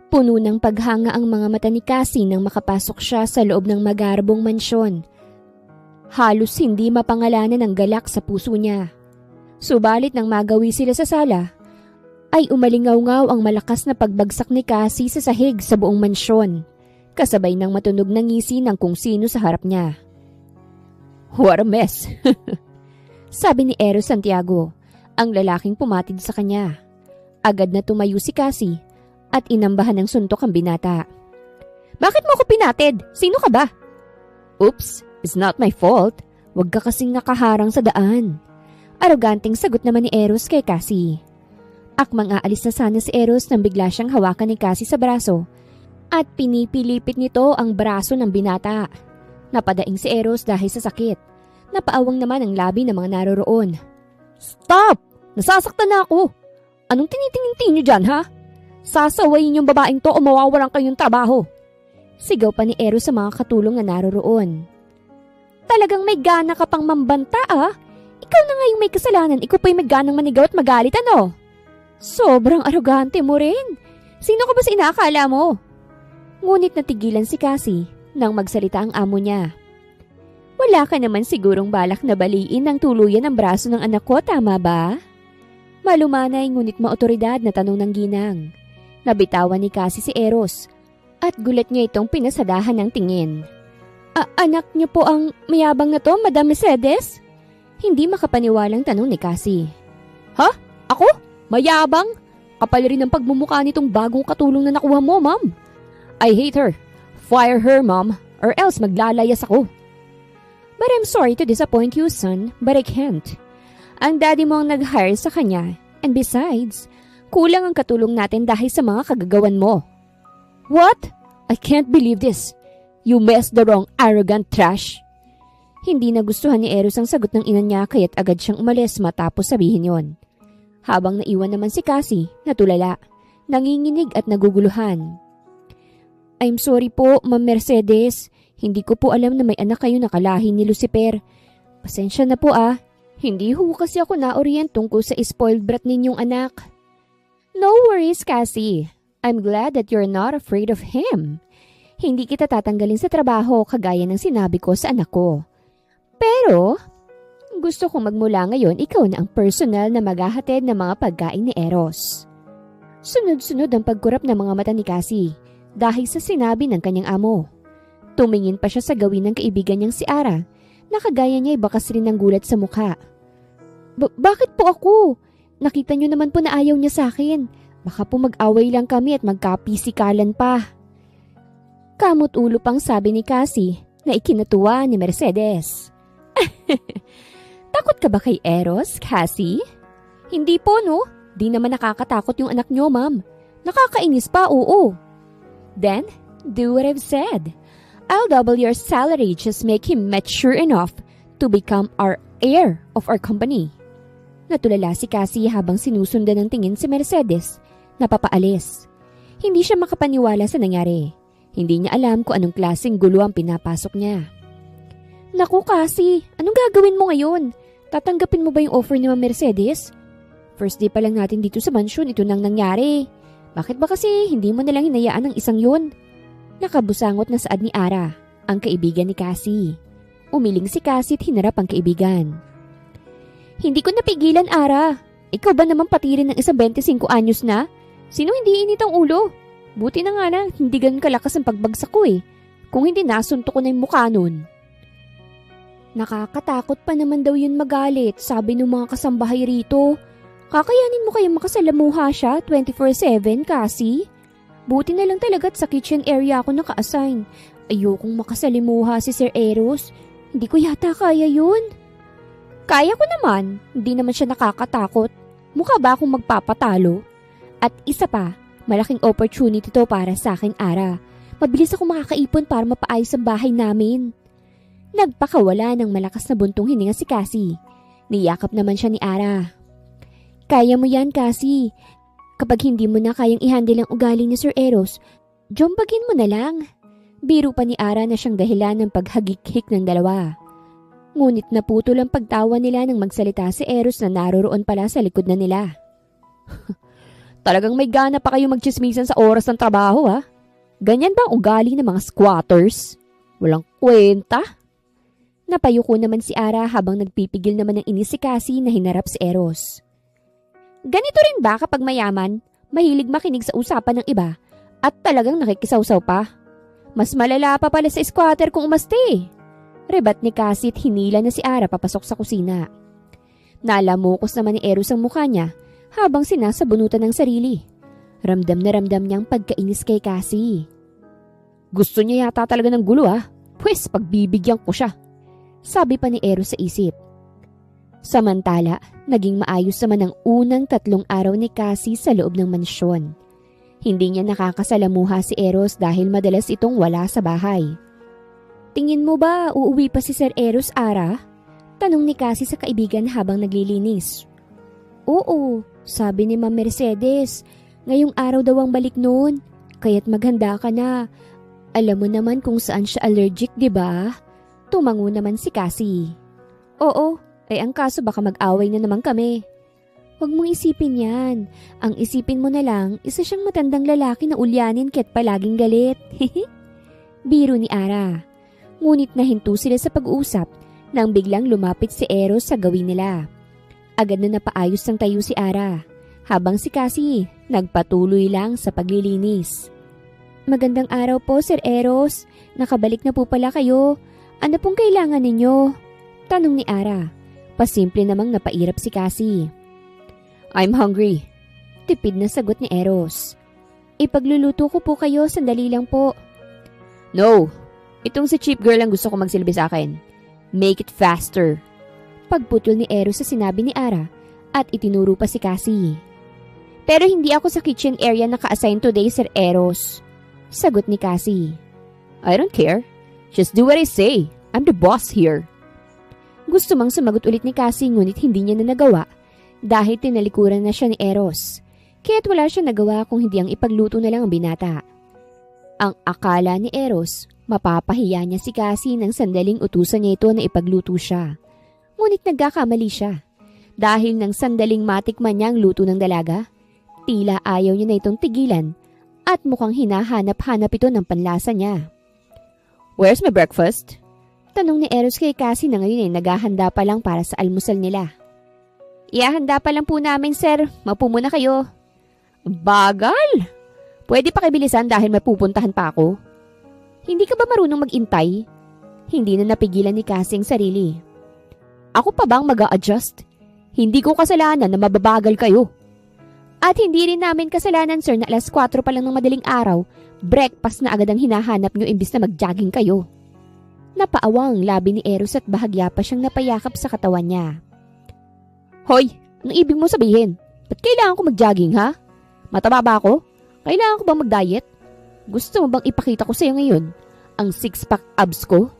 Puno ng paghanga ang mga mata ni Cassie nang makapasok siya sa loob ng magarbong mansyon. Halos hindi mapangalanan ang galak sa puso niya. Subalit nang magawi sila sa sala, ay umalingaw-ngaw ang malakas na pagbagsak ni Cassie sa sahig sa buong mansyon, kasabay ng matunog na ngisi ng kung sino sa harap niya. "What a mess!" sabi ni Eros Santiago, ang lalaking pumatid sa kanya. Agad na tumayo si Cassie at inambahan ng suntok ang binata. "Bakit mo ako pinatid? Sino ka ba?" "Oops, it's not my fault. Huwag ka kasing nakaharang sa daan." Aroganting sagot naman ni Eros kay Cassie. Akmang aalis na sana si Eros nang bigla siyang hawakan ni Cassie sa braso at pinipilipit nito ang braso ng binata. Napadaing si Eros dahil sa sakit. Napaawang naman ang labi ng mga naroroon. "Stop! Nasasaktan na ako! Anong tinitingin niyo dyan, ha? Sasawayin yung babaeng to o mawawalan kayong trabaho." Sigaw pa ni Eros sa mga katulong na naroroon. "Talagang may gana ka pang mambanta, ah? Ikaw na nga yung may kasalanan, ikaw pa yung may ganang manigaw at magalit, ano? Sobrang arogante mo rin. Sino ka ba sa inaakala mo?" Ngunit natigilan si Cassie nang magsalita ang amo niya. "Wala ka naman sigurong balak na baliin ng tuluyan ang braso ng anak ko, tama ba?" Malumanay ngunit maotoridad na tanong ng ginang. Nabitawan ni Cassie si Eros at gulat niya itong pinasadahan ng tingin. Anak niyo po ang mayabang na to, Madam Mercedes?" Hindi makapaniwalang tanong ni Cassie. "Ha? Ako? Mayabang? Kapal rin ang pagmumukha nitong bagong katulong na nakuha mo, ma'am. I hate her. Fire her, ma'am, or else maglalayas ako." "But I'm sorry to disappoint you, son, but I can't. Ang daddy mo ang nag-hire sa kanya, and besides, kulang ang katulong natin dahil sa mga kagagawan mo." "What? I can't believe this. You messed the wrong arrogant trash." Hindi nagustuhan ni Eros ang sagot ng ina niya kaya't agad siyang umalis matapos sabihin yon. Habang naiwan naman si Cassie, natulala, nanginginig at naguguluhan. "I'm sorry po, Ma'am Mercedes. Hindi ko po alam na may anak kayo na kalahi ni Lucifer. Pasensya na po ah. Hindi ho kasi ako na-orient tungkol sa spoiled brat ninyong anak." "No worries, Cassie. I'm glad that you're not afraid of him. Hindi kita tatanggalin sa trabaho kagaya ng sinabi ko sa anak ko. Pero, gusto kong magmula ngayon ikaw na ang personal na maghahatid ng mga pagkain ni Eros." Sunod-sunod ang pagkurap ng mga mata ni Cassie dahil sa sinabi ng kanyang amo. Tumingin pa siya sa gawin ng kaibigan niyang si Ara na kagaya niya ay bakas rin ng gulat sa mukha. Bakit po ako? Nakita niyo naman po na ayaw niya sa akin. Baka po mag-away lang kami at magkapisikalan pa." Kamot ulo pang sabi ni Cassie na ikinatuwa ni Mercedes. "Takot ka ba kay Eros, Cassie?" "Hindi po, no. Di naman nakakatakot yung anak niyo, ma'am. Nakakainis pa, oo." "Then, do what I've said. I'll double your salary, just make him mature enough to become our heir of our company." Natulala si Cassie habang sinusundan ng tingin si Mercedes na papaalis. Hindi siya makapaniwala sa nangyari. Hindi niya alam kung anong klaseng gulo ang pinapasok niya. "Naku, Cassie, anong gagawin mo ngayon? Tatanggapin mo ba yung offer ni Ma'am Mercedes? First day pa lang natin dito sa mansyon, ito nang nangyari. Bakit ba kasi hindi mo nalang hinayaan ang isang yun?" Nakabusangot na saad ni Ara, ang kaibigan ni Cassie. Umiling si Cassie at hinarap ang kaibigan. "Hindi ko napigilan, Ara. Ikaw ba naman patirin ng isang 25 anyos na? Sino hindi init ang ulo? Buti na nga lang, hindi ganun kalakas ang pagbagsak ko eh. Kung hindi, nasunto ko na yung mukha nun." "Nakakatakot pa naman daw yun magalit, sabi ng mga kasambahay rito. Kakayanin mo kayang makasalamuha siya 24/7, Cassie? Buti na lang talaga at sa kitchen area ako naka-assign. Ayokong makasalimuha si Sir Eros. Hindi ko yata kaya yun." "Kaya ko naman. Hindi naman siya nakakatakot. Mukha ba akong magpapatalo? At isa pa, malaking opportunity to para sa akin, Ara. Mabilis ako makakaipon para mapaayos ang bahay namin." Nagpakawala ng malakas na buntong hininga si Cassie. Niyakap naman siya ni Ara. "Kaya mo yan, Cassie. Kapag hindi mo na kayang i-handle ang ugali ni Sir Eros, jombagin mo na lang." Biro pa ni Ara na siyang dahilan ng paghagik-hik ng dalawa. Ngunit naputol ang pagtawa nila nang magsalita si Eros na naroroon pala sa likod na nila. Talagang may gana pa kayo magchismisan sa oras ng trabaho ha? Ganyan ba ang ugali ng mga squatters? Walang kwenta. Napayuko naman si Ara habang nagpipigil naman ng inis si Cassie na hinarap si Eros. Ganito rin ba kapag mayaman, mahilig makinig sa usapan ng iba at talagang nakikisawsaw pa? Mas malala pa pala sa squatter kung umaste. Rebat ni Cassie at hinila na si Ara papasok sa kusina. Nalamukos naman ni Eros ang mukha niya habang sinasabunutan ng sarili. Ramdam na ramdam niyang pagkainis kay Cassie. Gusto niya yata talaga ng gulo Pwes pagbibigyan ko siya. Sabi pa ni Eros sa isip. Samantala, naging maayos naman ang unang 3 araw ni Cassie sa loob ng mansyon. Hindi niya nakakasalamuha si Eros dahil madalas itong wala sa bahay. Tingin mo ba uuwi pa si Sir Eros, Ara? Tanong ni Cassie sa kaibigan habang naglilinis. Oo, sabi ni Ma'am Mercedes. Ngayong araw daw ang balik noon, kaya't maghanda ka na. Alam mo naman kung saan siya allergic, di ba? Tumango naman si Cassie. Oo, ang kaso baka mag-away na naman kami. Huwag mong isipin yan. Ang isipin mo na lang, isa siyang matandang lalaki na ulyanin kaya't palaging galit. Biro ni Ara. Ngunit nahinto sila sa pag-uusap nang biglang lumapit si Eros sa gawin nila. Agad na napaayos ng tayo si Ara, habang si Cassie nagpatuloy lang sa paglilinis. Magandang araw po, Sir Eros. Nakabalik na po pala kayo. Ano pong kailangan ninyo? Tanong ni Ara. Pasimple namang napairap si Cassie. I'm hungry. Tipid na sagot ni Eros. Ipagluluto ko po kayo, sandali lang po. No, itong si cheap girl ang gusto ko magsilbi sa akin. Make it faster. Pagputol ni Eros sa sinabi ni Ara at itinuro pa si Cassie. Pero hindi ako sa kitchen area naka-assign today, Sir Eros. Sagot ni Cassie. I don't care. Just do what I say. I'm the boss here. Gusto mang sumagot ulit ni Cassie ngunit hindi niya na nagawa dahil tinalikuran na siya ni Eros. Kaya't wala siya nagawa kung hindi ang ipagluto na lang ang binata. Ang akala ni Eros, mapapahiya niya si Cassie nang sandaling utusan niya ito na ipagluto siya. Ngunit nagkakamali siya. Dahil nang sandaling matikman niya ang luto ng dalaga, tila ayaw niya na itong tigilan at mukhang hinahanap-hanap ito ng panlasa niya. Where's my breakfast? Tanong ni Eros kay Cassie na ngayon ay naghahanda pa lang para sa almusal nila. Iahanda pa lang po namin, sir. Maupo muna kayo. Bagal! Pwede pa kibilisan dahil may pupuntahan pa ako. Hindi ka ba marunong mag-intay? Hindi na napigilan ni Cassie ang sarili. Ako pa bang mag-a-adjust? Hindi ko kasalanan na mababagal kayo. At hindi rin namin kasalanan, sir, na alas 4 pa lang ng madaling araw, breakfast na agad ang hinahanap nyo imbis na mag-jogging kayo. Napaawang labi ni Eros at bahagya pa siyang napayakap sa katawan niya. Hoy, anong ibig mo sabihin? Ba't kailangan ko mag-jogging, ha? Mataba ba ako? Kailangan ko bang mag-diet? Gusto mo bang ipakita ko sa'yo ngayon ang 6-pack abs ko?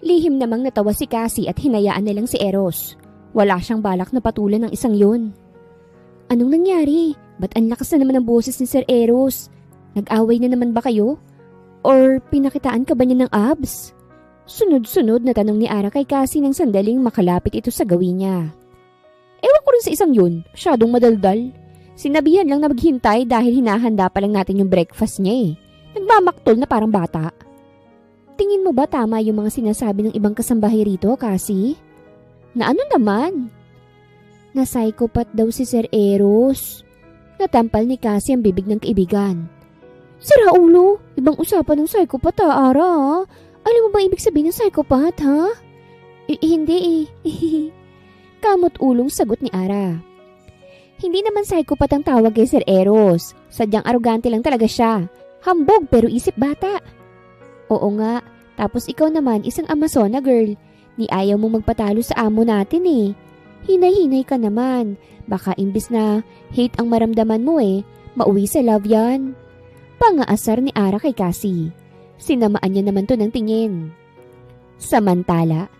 Lihim namang natawa si Cassie at hinayaan na lang si Eros. Wala siyang balak na patulan ng isang yun. Anong nangyari? Ba't ang lakas na naman ang boses ni Sir Eros? Nag-away na naman ba kayo? Or pinakitaan ka ba niya ng abs? Sunod-sunod na tanong ni Ara kay Cassie nang sandaling makalapit ito sa gawin niya. Ewan ko rin sa isang yun, masyadong madaldal. Sinabihan lang na maghintay dahil hinahanda pa lang natin yung breakfast niya Nagmamaktol na parang bata. Tingin mo ba tama yung mga sinasabi ng ibang kasambahay rito, Cassie? Na ano naman? Na psychopath daw si Sir Eros. Natampal ni Cassie ang bibig ng kaibigan. Sira ulo, ibang usapan ng psychopath Ara. Alam mo ba ibig sabihin ng psychopath, ha? Hindi Kamot ulong sagot ni Ara. Hindi naman psychopath ang tawag kay Sir Eros. Sadyang arogante lang talaga siya. Hambog pero isip bata. Oo nga, tapos ikaw naman isang Amazona girl. Ni ayaw mo magpatalo sa amo natin Hinay-hinay ka naman. Baka imbis na hate ang maramdaman mo mauwi sa love yan. Pangaasar ni Ara kay Cassie. Sinamaan niya naman to ng tingin. Samantala,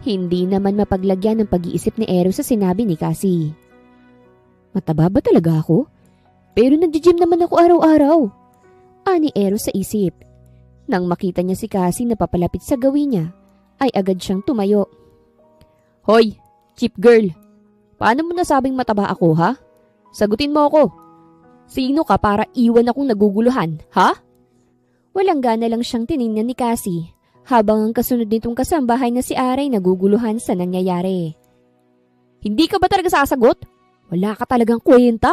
hindi naman mapaglagyan ng pag-iisip ni Eros sa sinabi ni Cassie. Mataba ba talaga ako? Pero nag-gym naman ako araw-araw. Ani Eros sa isip. Nang makita niya si Cassie na papalapit sa gawin niya, ay agad siyang tumayo. Hoy, cheap girl. Paano mo nasabing mataba ako, ha? Sagutin mo ako. Sino ka para iwan akong naguguluhan, ha? Walang gana lang siyang tiningnan ni Cassie habang ang kasunod nitong kasambahay na si Aray naguguluhan sa nangyayari. Hindi ka ba talaga sasagot? Wala ka talagang kwenta?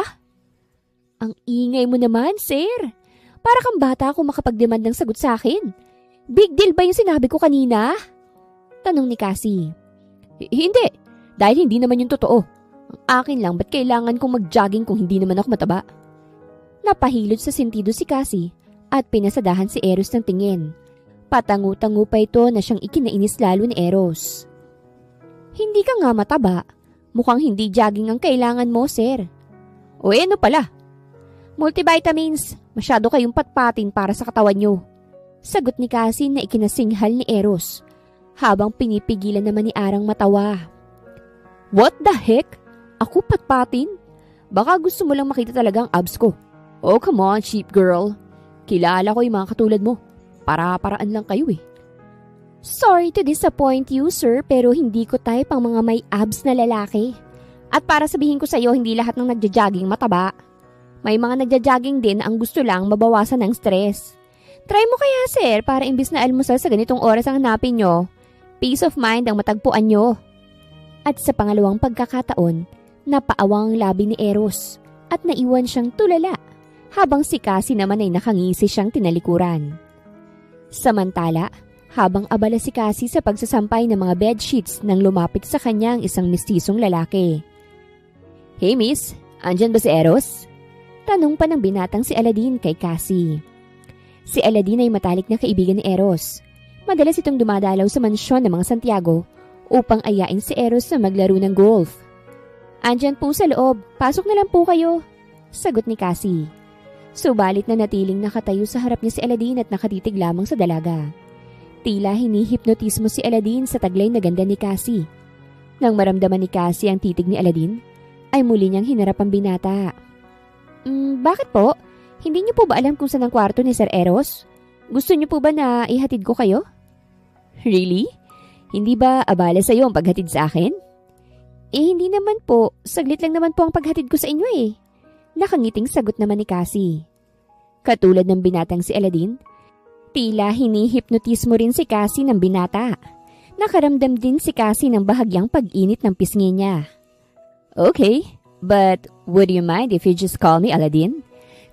Ang ingay mo naman, sir. Para kang bata kung makapag-demand ng sagot sa akin. Big deal ba yung sinabi ko kanina? Tanong ni Cassie. Hindi, dahil hindi naman yung totoo. Ang akin lang, ba't kailangan kong mag-jogging kung hindi naman ako mataba? Napahilod sa sentido si Cassie at pinasadahan si Eros ng tingin. Patangu-tangu pa ito na siyang ikinainis lalo ni Eros. Hindi ka nga mataba. Mukhang hindi jogging ang kailangan mo, sir. O ano pala? Multivitamins. Masyado kayong patpatin para sa katawan nyo. Sagot ni Cassie na ikinasinghal ni Eros habang pinipigilan naman ni Arang matawa. What the heck? Ako patpatin? Baka gusto mo lang makita talaga ang abs ko. Oh, come on, cheap girl. Kilala ko yung mga katulad mo. Para-paraan lang kayo eh. Sorry to disappoint you, sir, pero hindi ko type ang mga may abs na lalaki. At para sabihin ko sa'yo, hindi lahat ng nagja-jogging mataba. May mga nagja-jogging din ang gusto lang mabawasan ng stress. Try mo kaya, sir, para imbis na almusal sa ganitong oras ang hanapin nyo, peace of mind ang matagpuan nyo. At sa pangalawang pagkakataon, napaawang ang labi ni Eros at naiwan siyang tulala habang si Cassie naman ay nakangisi siyang tinalikuran. Samantala, habang abala si Cassie sa pagsasampay ng mga bedsheets nang lumapit sa kanya ang isang mistisong lalaki. Hey miss, andyan ba si Eros? Tanong pa ng binatang si Aladdin kay Cassie. Si Aladdin ay matalik na kaibigan ni Eros. Madalas itong dumadalaw sa mansyon ng mga Santiago upang ayain si Eros na maglaro ng golf. Andyan po sa loob, pasok na lang po kayo, sagot ni Cassie. Subalit na natiling nakatayo sa harap niya si Aladdin at nakatitig lamang sa dalaga. Tila hinihipnotismo si Aladdin sa taglay na ganda ni Cassie. Nang maramdaman ni Cassie ang titig ni Aladdin, ay muli niyang hinarap ang binata. Bakit po? Hindi niyo po ba alam kung saan ang kwarto ni Sir Eros? Gusto niyo po ba na ihatid ko kayo? Really? Hindi ba abala sa iyo ang paghatid sa akin? Hindi naman po. Saglit lang naman po ang paghatid ko sa inyo eh. Nakangiting sagot naman ni Cassie. Katulad ng binatang si Aladdin, tila hinihipnotismo rin si Cassie ng binata. Nakaramdam din si Cassie ng bahagyang pag-init ng pisngi niya. Okay, but would you mind if you just call me Aladdin?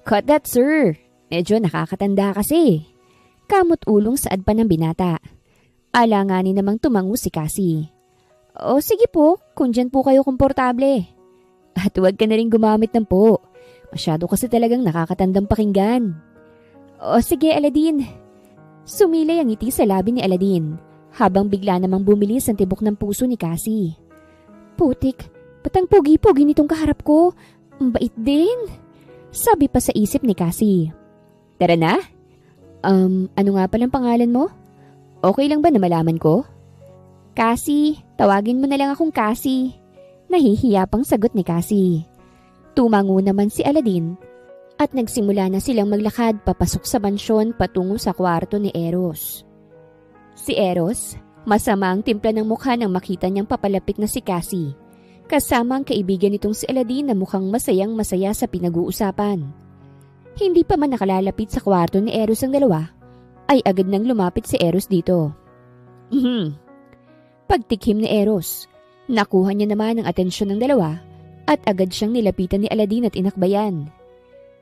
Cut that, sir. Medyo nakakatanda kasi. Kamot ulong saad pa ng binata. Alanganin namang tumango si Cassie. O sige po, kung dyan po kayo komportable. At huwag ka na rin gumamit ng po. Masyado kasi talagang nakakatandang pakinggan. O sige, Aladdin. Sumilay ang ngiti sa labi ni Aladdin habang bigla namang bumilis ang tibok ng puso ni Cassie. Putik, ba't ang pogi-pogi nitong kaharap ko? Ang bait din. Sabi pa sa isip ni Cassie. Tara na? Ano nga palang pangalan mo? Okay lang ba na malaman ko? Cassie, tawagin mo na lang akong Cassie. Nahihiya pang sagot ni Cassie. Tumango naman si Aladdin at nagsimula na silang maglakad papasok sa mansyon patungo sa kwarto ni Eros. Si Eros, masama ang timpla ng mukha nang makita niyang papalapit na si Cassie. Kasama ang kaibigan nitong si Aladdin na mukhang masayang-masaya sa pinag-uusapan. Hindi pa man nakalalapit sa kwarto ni Eros ang dalawa, ay agad nang lumapit si Eros dito. Pagtikim ni Eros, nakuha niya naman ang atensyon ng dalawa at agad siyang nilapitan ni Aladdin at inakbayan.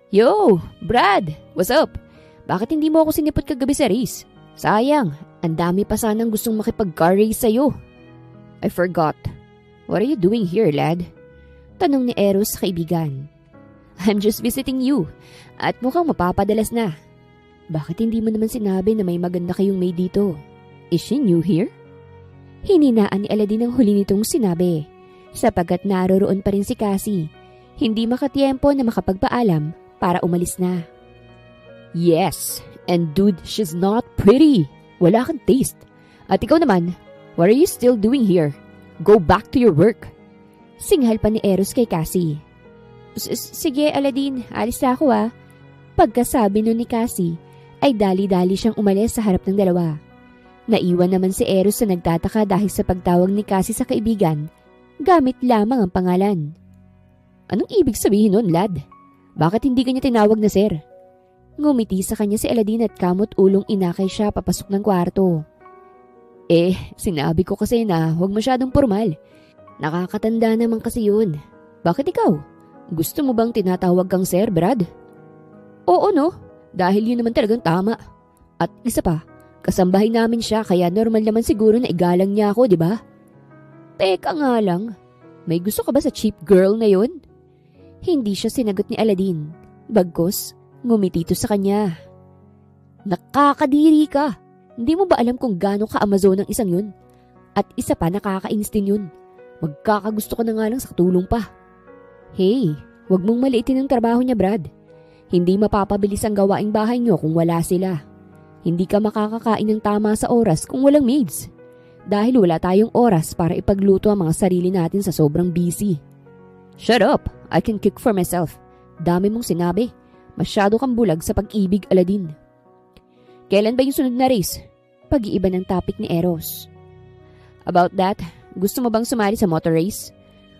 Yo, Brad! What's up? Bakit hindi mo ako sinipot kagabi sa race? Sayang, ang dami pa sanang gustong makipag-car race sa'yo. I forgot. What are you doing here, lad? Tanong ni Eros sa kaibigan. I'm just visiting you at mukhang mapapadalas na. Bakit hindi mo naman sinabi na may maganda kayong maid dito? Is she new here? Hininaan ni Aladdin ang huli nitong sinabi sapagkat naroroon pa rin si Cassie. Hindi makatiempo na makapagpaalam para umalis na. Yes, and dude, she's not pretty. Wala kang taste. At ikaw naman, what are you still doing here? Go back to your work. Singhal pa ni Eros kay Cassie. Sige, Aladdin, alis na ako Pagkasabi nun ni Cassie, ay dali-dali siyang umalis sa harap ng dalawa. Naiwan naman si Eros na nagtataka dahil sa pagtawag ni Cassie sa kaibigan, gamit lamang ang pangalan. Anong ibig sabihin nun, lad? Bakit hindi kanya tinawag na sir? Ngumiti sa kanya si Aladin at kamot ulong inakay siya papasok ng kwarto. Sinabi ko kasi na huwag masyadong formal. Nakakatanda naman kasi yun. Bakit ikaw? Gusto mo bang tinatawag kang sir, Brad? Oo no, dahil yun naman talagang tama. At isa pa, kasambahay namin siya kaya normal naman siguro na igalang niya ako, di ba? Teka nga lang, may gusto ka ba sa cheap girl na yun? Hindi siya sinagot ni Aladin. Bagkus, ngumiti ito sa kanya. Nakakadiri ka! Hindi mo ba alam kung gaano ka-Amazon ang isang yun? At isa pa nakakainis din yun. Magkakagusto ka na nga lang sa katulong pa. Hey, wag mong maliitin ang trabaho niya, Brad. Hindi mapapabilis ang gawaing bahay niyo kung wala sila. Hindi ka makakakain ng tama sa oras kung walang maids. Dahil wala tayong oras para ipagluto ang mga sarili natin sa sobrang busy. Shut up! I can cook for myself. Dami mong sinabi. Masyado kang bulag sa pag-ibig, Aladin. Kailan ba yung sunod na race? Pag-iiba ng topic ni Eros. About that, gusto mo bang sumali sa motor race?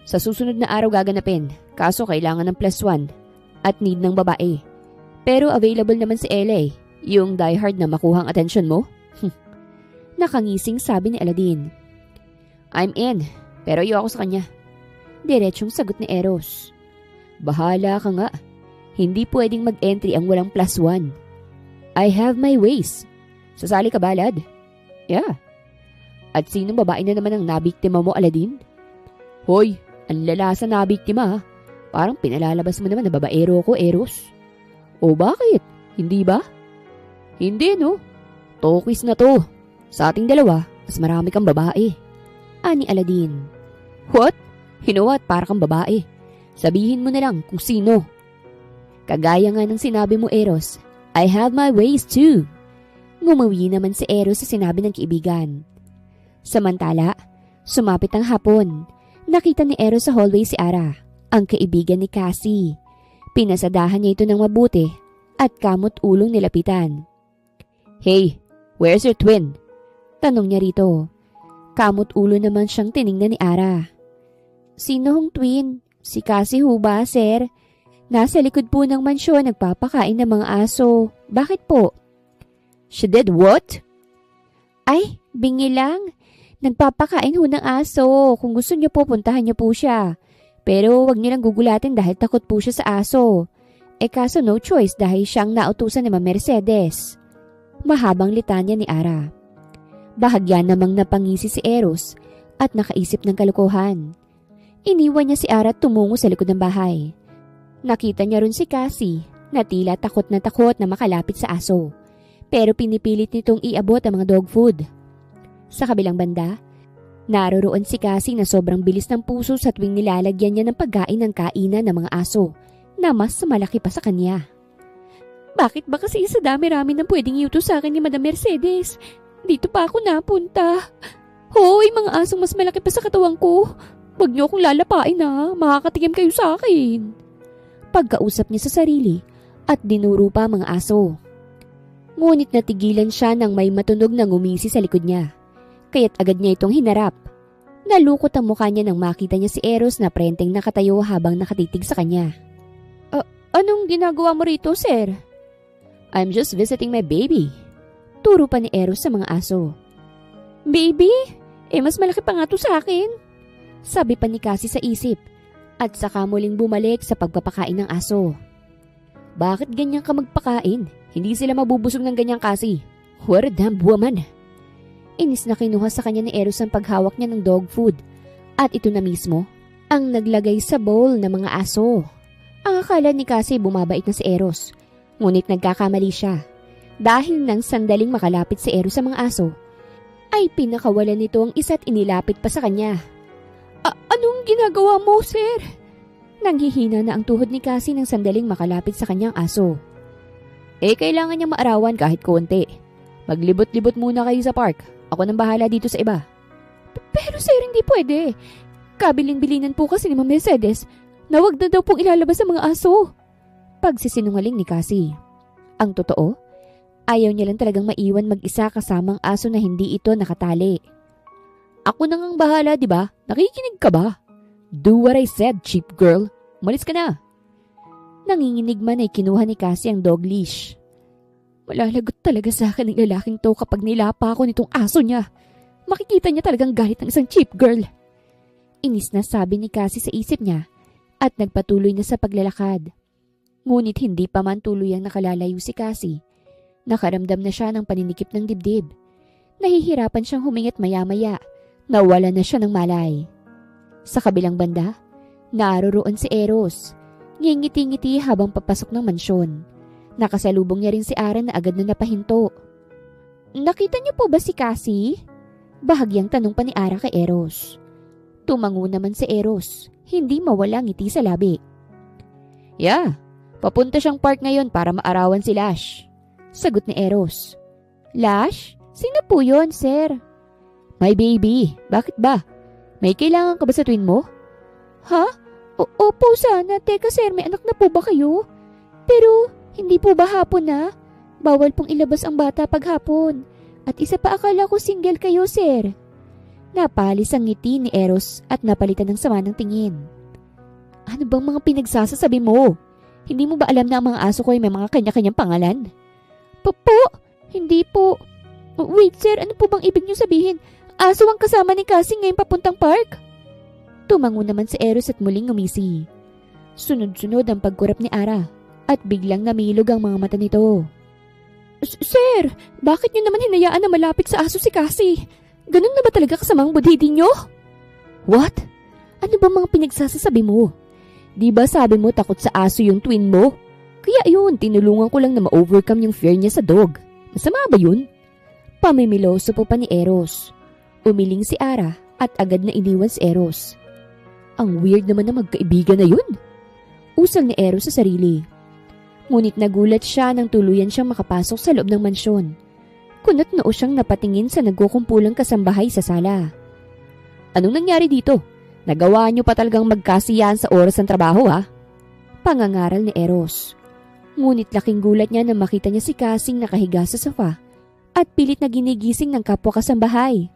Sa susunod na araw gaganapin, kaso kailangan ng +1 at need ng babae. Pero available naman si LA, yung diehard na makuhang atensyon mo. Nakangising sabi ni Aladin. I'm in, pero ayoko sa kanya. Diretsong sagot ni Eros. Bahala ka nga. Hindi pwedeng mag-entry ang walang +1. I have my ways. Sasali ka ba, lad? Yeah. At sinong babae na naman ang nabiktima mo, Aladin? Hoy, ang lala sa nabiktima ha. Parang pinalalabas mo naman na babaero ko, Eros. O bakit? Hindi ba? Hindi no. Tokis na to. Sa ating dalawa, mas marami kang babae. Ani Aladin. What? Hinuwat para kang babae. Sabihin mo na lang kung sino. Kagaya nga ng sinabi mo, Eros, I have my ways too. Ngumawi naman si Eros sa sinabi ng kaibigan. Samantala, sumapit ang hapon. Nakita ni Eros sa hallway si Ara, ang kaibigan ni Cassie. Pinasadahan niya ito ng mabuti at kamot ulong nilapitan. Hey, where's your twin? Tanong niya rito. Kamot ulo naman siyang tiningnan ni Ara. Sino hong twin? Si Cassie ho ba, sir? Nasa likod po ng mansyon nagpapakain ng mga aso. Bakit po? She did what? Ay, bingi lang. Nagpapakain ho ng aso. Kung gusto niyo po, puntahan niyo po siya. Pero wag niyo lang gugulatin dahil takot po siya sa aso. Kaso no choice dahil siyang nautusan ni Ma'am Mercedes. Mahabang litanya ni Ara. Bahagyan namang napangisi si Eros at nakaisip ng kalokohan. Iniwan niya si Ara at tumungo sa likod ng bahay. Nakita niya rin si Cassie na tila takot na makalapit sa aso. Pero pinipilit nitong iabot ang mga dog food. Sa kabilang banda, naroroon si Cassie na sobrang bilis ng puso sa tuwing nilalagyan niya ng pagkain ng kainan ng mga aso na mas malaki pa sa kanya. Bakit ba kasi sa dami-rami ng pwedeng iutos sa akin ni Madam Mercedes? Dito pa ako napunta. Hoy, mga asong mas malaki pa sa katawan ko. Huwag niyo akong lalapain ha, makakatikim kayo sa akin. Pagkausap niya sa sarili at dinuro pa mga aso. Ngunit natigilan siya nang may matunog na ngumisi sa likod niya. Kaya't agad niya itong hinarap. Nalukot ang mukha niya nang makita niya si Eros na prenteng nakatayo habang nakatitig sa kanya. Anong ginagawa mo rito, sir? I'm just visiting my baby. Turo pa ni Eros sa mga aso. Baby? Mas malaki pa nga to sa akin. Sabi pa ni Cassie sa isip. At saka muling bumalik sa pagpapakain ng aso. Bakit ganyan ka magpakain? Hindi sila mabubusog ng ganyang, Cassie. What a damn woman. Inis na kinuha sa kanya ni Eros ang paghawak niya ng dog food. At ito na mismo ang naglagay sa bowl ng mga aso. Ang akala ni Cassie bumabait na si Eros. Ngunit nagkakamali siya. Dahil nang sandaling makalapit si Eros sa mga aso, ay pinakawalan nito ang isa't inilapit pa sa kanya. Anong ginagawa mo, sir? Nanghihina na ang tuhod ni Cassie nang sandaling makalapit sa kanyang aso. Kailangan niyang maarawan kahit konti. Maglibot-libot muna kayo sa park. Ako nang bahala dito sa iba. Pero sir, hindi pwede. Kabiling-bilinan po kasi ni Ma'am Mercedes na wag na daw pong ilalabas ang mga aso. Pagsisinungaling ni Cassie. Ang totoo, Ayaw niya lang talagang maiwan mag-isa kasamang aso na hindi ito nakatali. Ako na ngang bahala, di ba? Nakikinig ka ba? Do what I said, cheap girl. Umalis ka na. Nanginginig man ay kinuha ni Cassie ang dog leash. Malalagot talaga sa akin ng lalaking to kapag nilapa ako nitong aso niya. Makikita niya talagang galit ng isang cheap girl. Inis na sabi ni Cassie sa isip niya at nagpatuloy na sa paglalakad. Ngunit hindi pa man tuluyang nakalalayo si Cassie. Nakaramdam na siya ng paninikip ng dibdib. Nahihirapan siyang humingat maya-maya. Nawala na siya ng malay. Sa kabilang banda, naroroon si Eros. Ngingiti-ngiti habang papasok ng mansyon. Nakasalubong niya rin si Ara na agad na napahinto. Nakita niyo po ba si Cassie? Bahagyang tanong pa ni Ara kay Eros. Tumango naman si Eros, hindi mawala ngiti sa labi. Yeah, papunta siyang park ngayon para maarawan si Lash. Sagot ni Eros. Lash? Sino po yun, sir? My baby, bakit ba? May kailangan ka ba sa twin mo? Ha? Opo sana, teka sir, may anak na po ba kayo? Pero hindi po ba hapon na? Bawal pong ilabas ang bata pag hapon. At isa pa akala ko single kayo sir. Napalis ang ngiti ni Eros at napalitan ng sama ng tingin. Ano bang mga pinagsasasabi mo? Hindi mo ba alam na ang mga aso ko ay may mga kanya-kanyang pangalan? Po, hindi po. Wait sir, ano po bang ibig niyo sabihin? Aso ang kasama ni Cassie ngayon papuntang park? Tumango naman si Eros at muling umisi. Sunod-sunod ang pagkurap ni Ara at biglang namilog ang mga mata nito. Sir, bakit niyo naman hinayaan na malapit sa aso si Cassie? Ganun na ba talaga kasamang budhidi niyo? What? Ano ba mga pinagsasasabi mo? Di ba sabi mo takot sa aso yung twin mo? Kaya yun, tinulungan ko lang na ma-overcome yung fear niya sa dog. Masama ba yun? Pamimiloso po pa ni Eros. Umiling si Ara at agad na iniwan si Eros. Ang weird naman na magkaibigan na yun. Usal ni Eros sa sarili. Ngunit nagulat siya nang tuluyan siyang makapasok sa loob ng mansyon. Kunat noo siyang napatingin sa nagkukumpulang kasambahay sa sala. Anong nangyari dito? Nagawa niyo pa talagang magkasiyahan sa oras ng trabaho ha? Pangangaral ni Eros. Ngunit laking gulat niya nang makita niya si Cassie nakahiga sa sofa at pilit na ginigising ng kapwa kasambahay.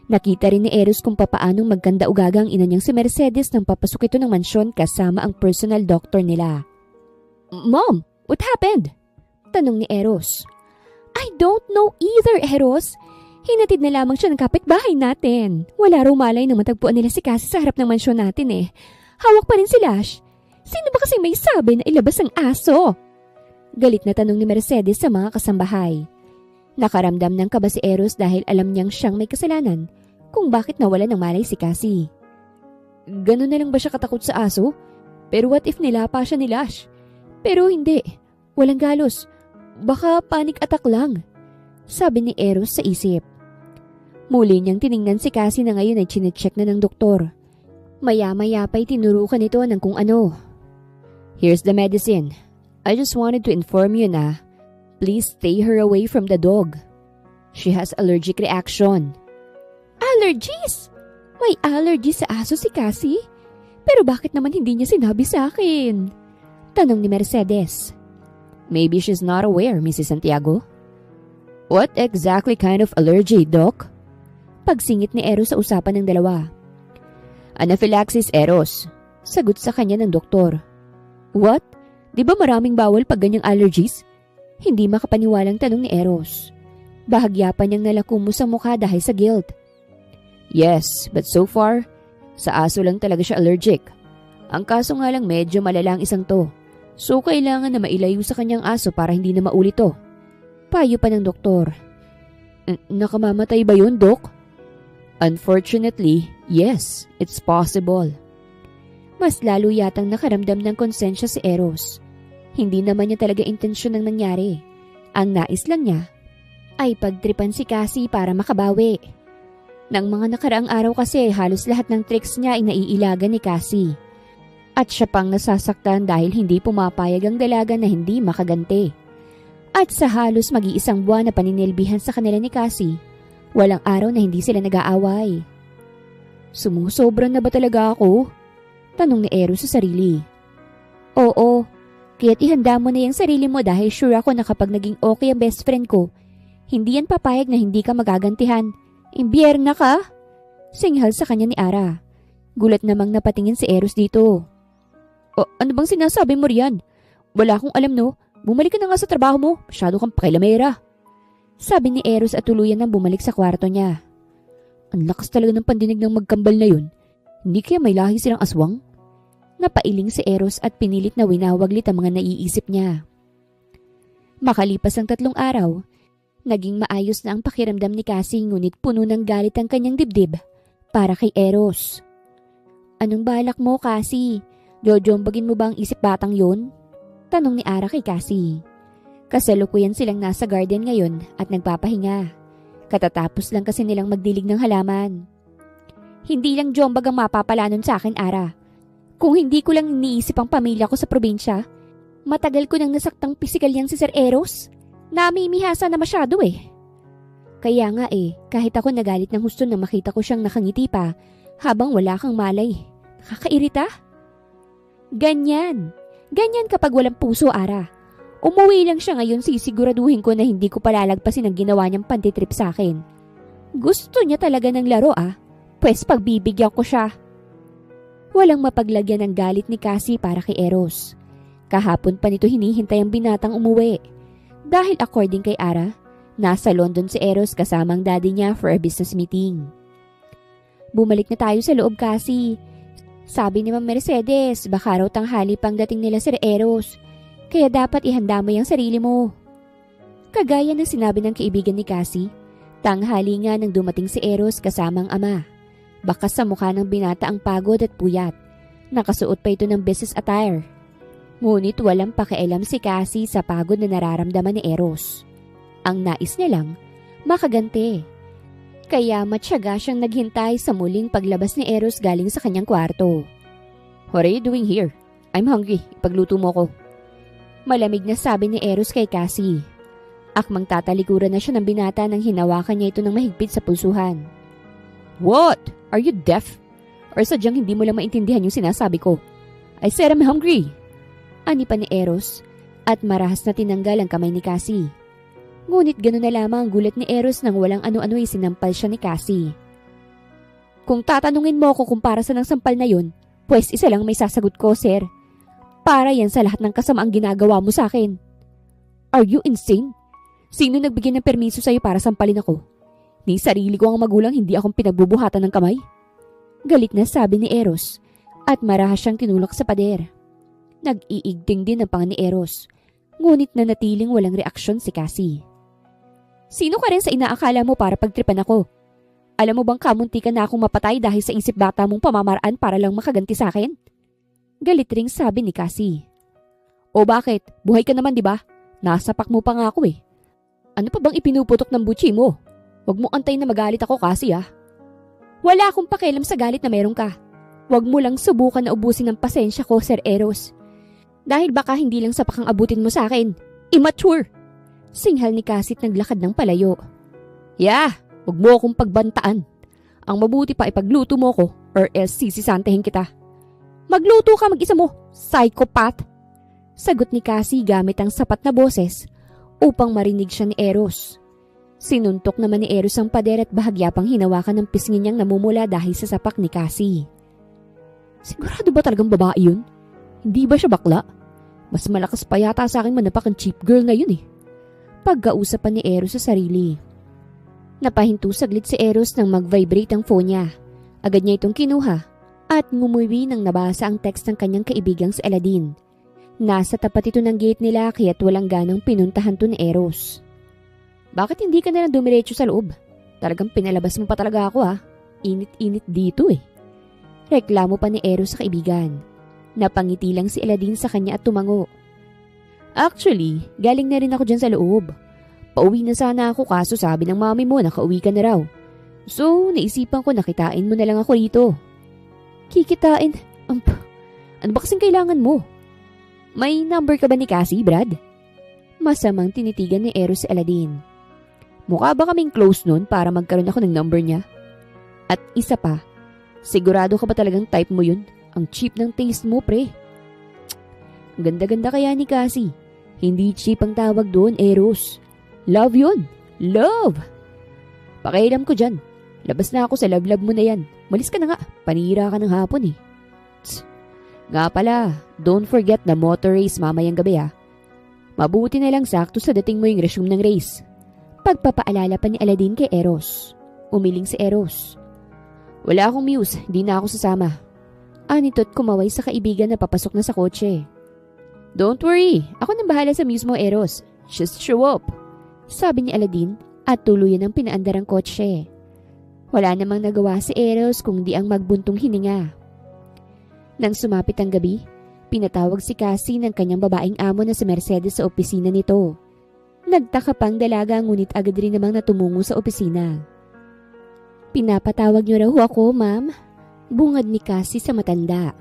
Nakita rin ni Eros kung papaanong magkanda-ugaga ang ina niyang si Mercedes nang papasok ito ng mansyon kasama ang personal doctor nila. Mom, what happened? Tanong ni Eros. I don't know either, Eros. Hinatid na lamang siya ng kapitbahay natin. Wala raw malay na matagpuan nila si Cassie sa harap ng mansyon natin eh. Hawak pa rin si Lash. Sino ba kasi may sabi na ilabas ang aso? Galit na tanong ni Mercedes sa mga kasambahay. Nakaramdam ng kaba si Eros dahil alam niyang siyang may kasalanan kung bakit nawala ng malay si Cassie. Ganun na lang ba siya katakot sa aso? Pero what if nilapa siya ni Lash? Pero hindi. Walang galos. Baka panic attack lang. Sabi ni Eros sa isip. Muli niyang tiningnan si Cassie na ngayon ay chinecheck na ng doktor. Maya-maya pa'y tinurukan ito ng kung ano. Here's the medicine. I just wanted to inform you na please stay her away from the dog. She has allergic reaction. Allergies? May allergy sa aso si Cassie? Pero bakit naman hindi niya sinabi sa akin? Tanong ni Mercedes. Maybe she's not aware, Mrs. Santiago. What exactly kind of allergy, Doc? Pagsingit ni Eros sa usapan ng dalawa. Anaphylaxis, Eros. Sagot sa kanya ng doktor. What? Di ba maraming bawal pag ganyang allergies? Hindi makapaniwalang tanong ni Eros. Bahagya pa niyang nalakumo sa mukha dahil sa guilt. Yes, but so far, sa aso lang talaga siya allergic. Ang kaso nga lang medyo malala ang isang to. So kailangan na mailayo sa kanyang aso para hindi na maulit to. Payo pa ng doktor. Nakamamatay ba yun, Dok? Unfortunately, yes, it's possible. Mas lalo yatang nakaramdam ng konsensya si Eros. Hindi naman niya talaga intensyon ng nangyari. Ang nais lang niya ay pagtripan si Cassie para makabawi. Nang mga nakaraang araw kasi halos lahat ng tricks niya ay naiilagan ni Cassie. At siya pang nasasaktan dahil hindi pumapayag ang dalaga na hindi makaganti. At sa halos mag-iisang buwan na paninilbihan sa kanila ni Cassie, walang araw na hindi sila nag-aaway. Sumusobra na ba talaga ako? Tanong ni Eros sa sarili. Oo, Kaya't ihanda mo na yung sarili mo dahil sure ako na kapag naging okay ang best friend ko, hindi yan papayag na hindi ka magagantihan. Imbierna ka? Singhal sa kanya ni Ara. Gulat namang napatingin si Eros dito. Ano bang sinasabi mo riyan? Wala akong alam no. Bumalik ka na nga sa trabaho mo. Masyado kang pakilamera. Sabi ni Eros at tuluyan nang bumalik sa kwarto niya. Ang lakas talaga ng pandinig ng magkambal na yun. Hindi kaya may lahi silang aswang? Napailing si Eros at pinilit na winawaglit ang mga naiisip niya. Makalipas ang 3 araw, naging maayos na ang pakiramdam ni Cassie ngunit puno ng galit ang kanyang dibdib para kay Eros. Anong balak mo, Cassie? Jojombagin mo ba ang isip batang yon? Tanong ni Ara kay Cassie. Kasalukuyan silang nasa garden ngayon at nagpapahinga. Katatapos lang kasi nilang magdilig ng halaman. Hindi lang jombag ang mapapala nun sa akin, Ara. Kung hindi ko lang iniisip ang pamilya ko sa probinsya, matagal ko nang nasaktang pisikal yan si Sir Eros. Namimihasa na masyado eh. Kaya nga kahit ako nagalit ng husto na makita ko siyang nakangiti pa habang wala kang malay. Nakakairita? Ganyan kapag walang puso, Ara. Umuwi lang siya ngayon, sisiguraduhin ko na hindi ko palalagpasin ang ginawa niyang pantitrip sa akin. Gusto niya talaga ng laro Pwes pagbibigyan ko siya. Walang mapaglagyan ng galit ni Cassie para kay Eros. Kahapon pa nito hinihintay ang binatang umuwi. Dahil according kay Ara, nasa London si Eros kasama ang daddy niya for a business meeting. Bumalik na tayo sa loob, Cassie. Sabi ni Ma'am Mercedes, baka raw tanghali pang dating nila Sir Eros. Kaya dapat ihanda mo yung sarili mo. Kagaya ng sinabi ng kaibigan ni Cassie, tanghali nga nang dumating si Eros kasamang ama. Bakas sa mukha ng binata ang pagod at puyat. Nakasuot pa ito ng business attire. Ngunit walang pakialam si Cassie sa pagod na nararamdaman ni Eros. Ang nais niya lang, makaganti. Kaya matyaga siyang naghintay sa muling paglabas ni Eros galing sa kanyang kwarto. What are you doing here? I'm hungry. Ipagluto mo ko. Malamig na sabi ni Eros kay Cassie. Akmang tatalikuran na siya ng binata nang hinawakan niya ito ng mahigpit sa pulsuhan. What? Are you deaf? Or sadyang hindi mo lang maintindihan yung sinasabi ko? I said I'm hungry. Ani pa ni Eros at marahas na tinanggal ang kamay ni Cassie. Ngunit gano'n na lamang ang gulat ni Eros nang walang ano-ano ay sinampal siya ni Cassie. Kung tatanungin mo ako kung para sa ng sampal na yun, pues isa lang may sasagot ko, sir. Para yan sa lahat ng kasamaang ginagawa mo sa akin. Are you insane? Sino nagbigay ng permiso sa'yo para sampalin ako? Ni sarili ko ang magulang, hindi akong pinagbubuhatan ng kamay. Galit na sabi ni Eros at marahas siyang tinulak sa pader. Nag-iigting din ang panga ni Eros, ngunit nanatiling walang reaksyon si Cassie. Sino ka rin sa inaakala mo para pagtripan ako? Alam mo bang kamuntikan na akong mapatay dahil sa isip bata mong pamamaraan para lang makaganti sa akin? Galit ring sabi ni Cassie. O bakit? Buhay ka naman, di ba? Nasapak mo pa nga ako eh. Ano pa bang ipinuputok ng butsi mo? Huwag mo antayin na magalit ako, Cassie Wala akong pakialam sa galit na meron ka. Huwag mo lang subukan na ubusin ang pasensya ko, Sir Eros. Dahil baka hindi lang sapak ang abutin mo sa akin. Immature! Singhal ni Cassie at naglakad ng palayo. Huwag mo akong pagbantaan. Ang mabuti pa ipagluto mo ko or else sisisantehin kita. Magluto ka mag-isa mo, psychopath! Sagot ni Cassie gamit ang sapat na boses upang marinig siya ni Eros. Sinuntok naman ni Eros ang pader at bahagya pang hinawakan ng pisngi niyang namumula dahil sa sapak ni Cassie. Sigurado ba talagang babae yun? Hindi ba siya bakla? Mas malakas pa yata sa akin manapak ang cheap girl na yun Pagkausapan ni Eros sa sarili. Napahinto saglit si Eros nang mag-vibrate ang phone niya. Agad niya itong kinuha at ngumuwi nang nabasa ang text ng kanyang kaibigang si Aladdin. Nasa tapat ito ng gate nila kaya't walang ganang pinuntahan to ni Eros. Bakit hindi ka na lang dumiretso sa loob? Talagang pinalabas mo pa talaga ako Init-init dito Reklamo pa ni Eros sa kaibigan. Napangiti lang si Aladdin sa kanya at tumango. Actually, galing na rin ako dyan sa loob. Pauwi na sana ako kaso sabi ng mami mo nakauwi ka na raw. So, naisipan ko nakitain mo na lang ako rito. Kikitain? Ano ba kasing kailangan mo? May number ka ba ni Cassie, Brad? Masamang tinitigan ni Eros si Aladdin. Mukha ba kaming close nun para magkaroon ako ng number niya? At isa pa, sigurado ka ba talagang type mo yun? Ang cheap ng taste mo, pre. Ganda-ganda kaya ni Cassie. Hindi cheap ang tawag doon, Eros. Love yun. Love! Pakialam ko dyan. Labas na ako sa love-love mo na yan. Malis ka na nga. Panira ka ng hapon eh. Tsk. Nga pala, don't forget na motor race mamayang gabi ah. Mabuti na lang sakto sa dating mo yung resume ng race. Pagpapaalala pa ni Aladdin kay Eros. Umiling si Eros. Wala akong muse, di na ako sasama. Anito't kumaway sa kaibigan na papasok na sa kotse. Don't worry, ako nang bahala sa muse mo, Eros. Just show up. Sabi ni Aladdin at tuluyan ang pinaandar ang kotse. Wala namang nagawa si Eros kung di ang magbuntong hininga. Nang sumapit ang gabi, pinatawag si Cassie ng kanyang babaeng amo na si Mercedes sa opisina nito. Nagtaka pang dalaga ngunit agad rin namang natumungo sa opisina. Pinapatawag niyo raw ako, ma'am. Bungad ni Cassie sa matanda.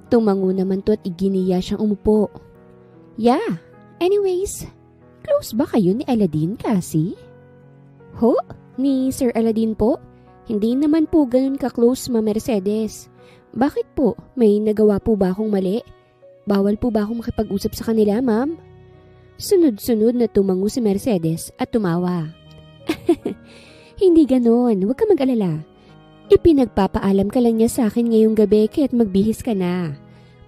Tumango naman to at iginiya siyang umupo. Yeah, anyways, close ba kayo ni Aladdin, Cassie? Ho? Ni Sir Aladdin po? Hindi naman po ganun ka-close, ma Mercedes. Bakit po? May nagawa po ba akong mali? Bawal po ba akong makipag-usap sa kanila, ma'am? Sunod-sunod na tumango si Mercedes at tumawa. Hindi ganon, huwag ka mag-alala. Ipinagpapaalam ka lang niya sa akin ngayong gabi kaya't magbihis ka na.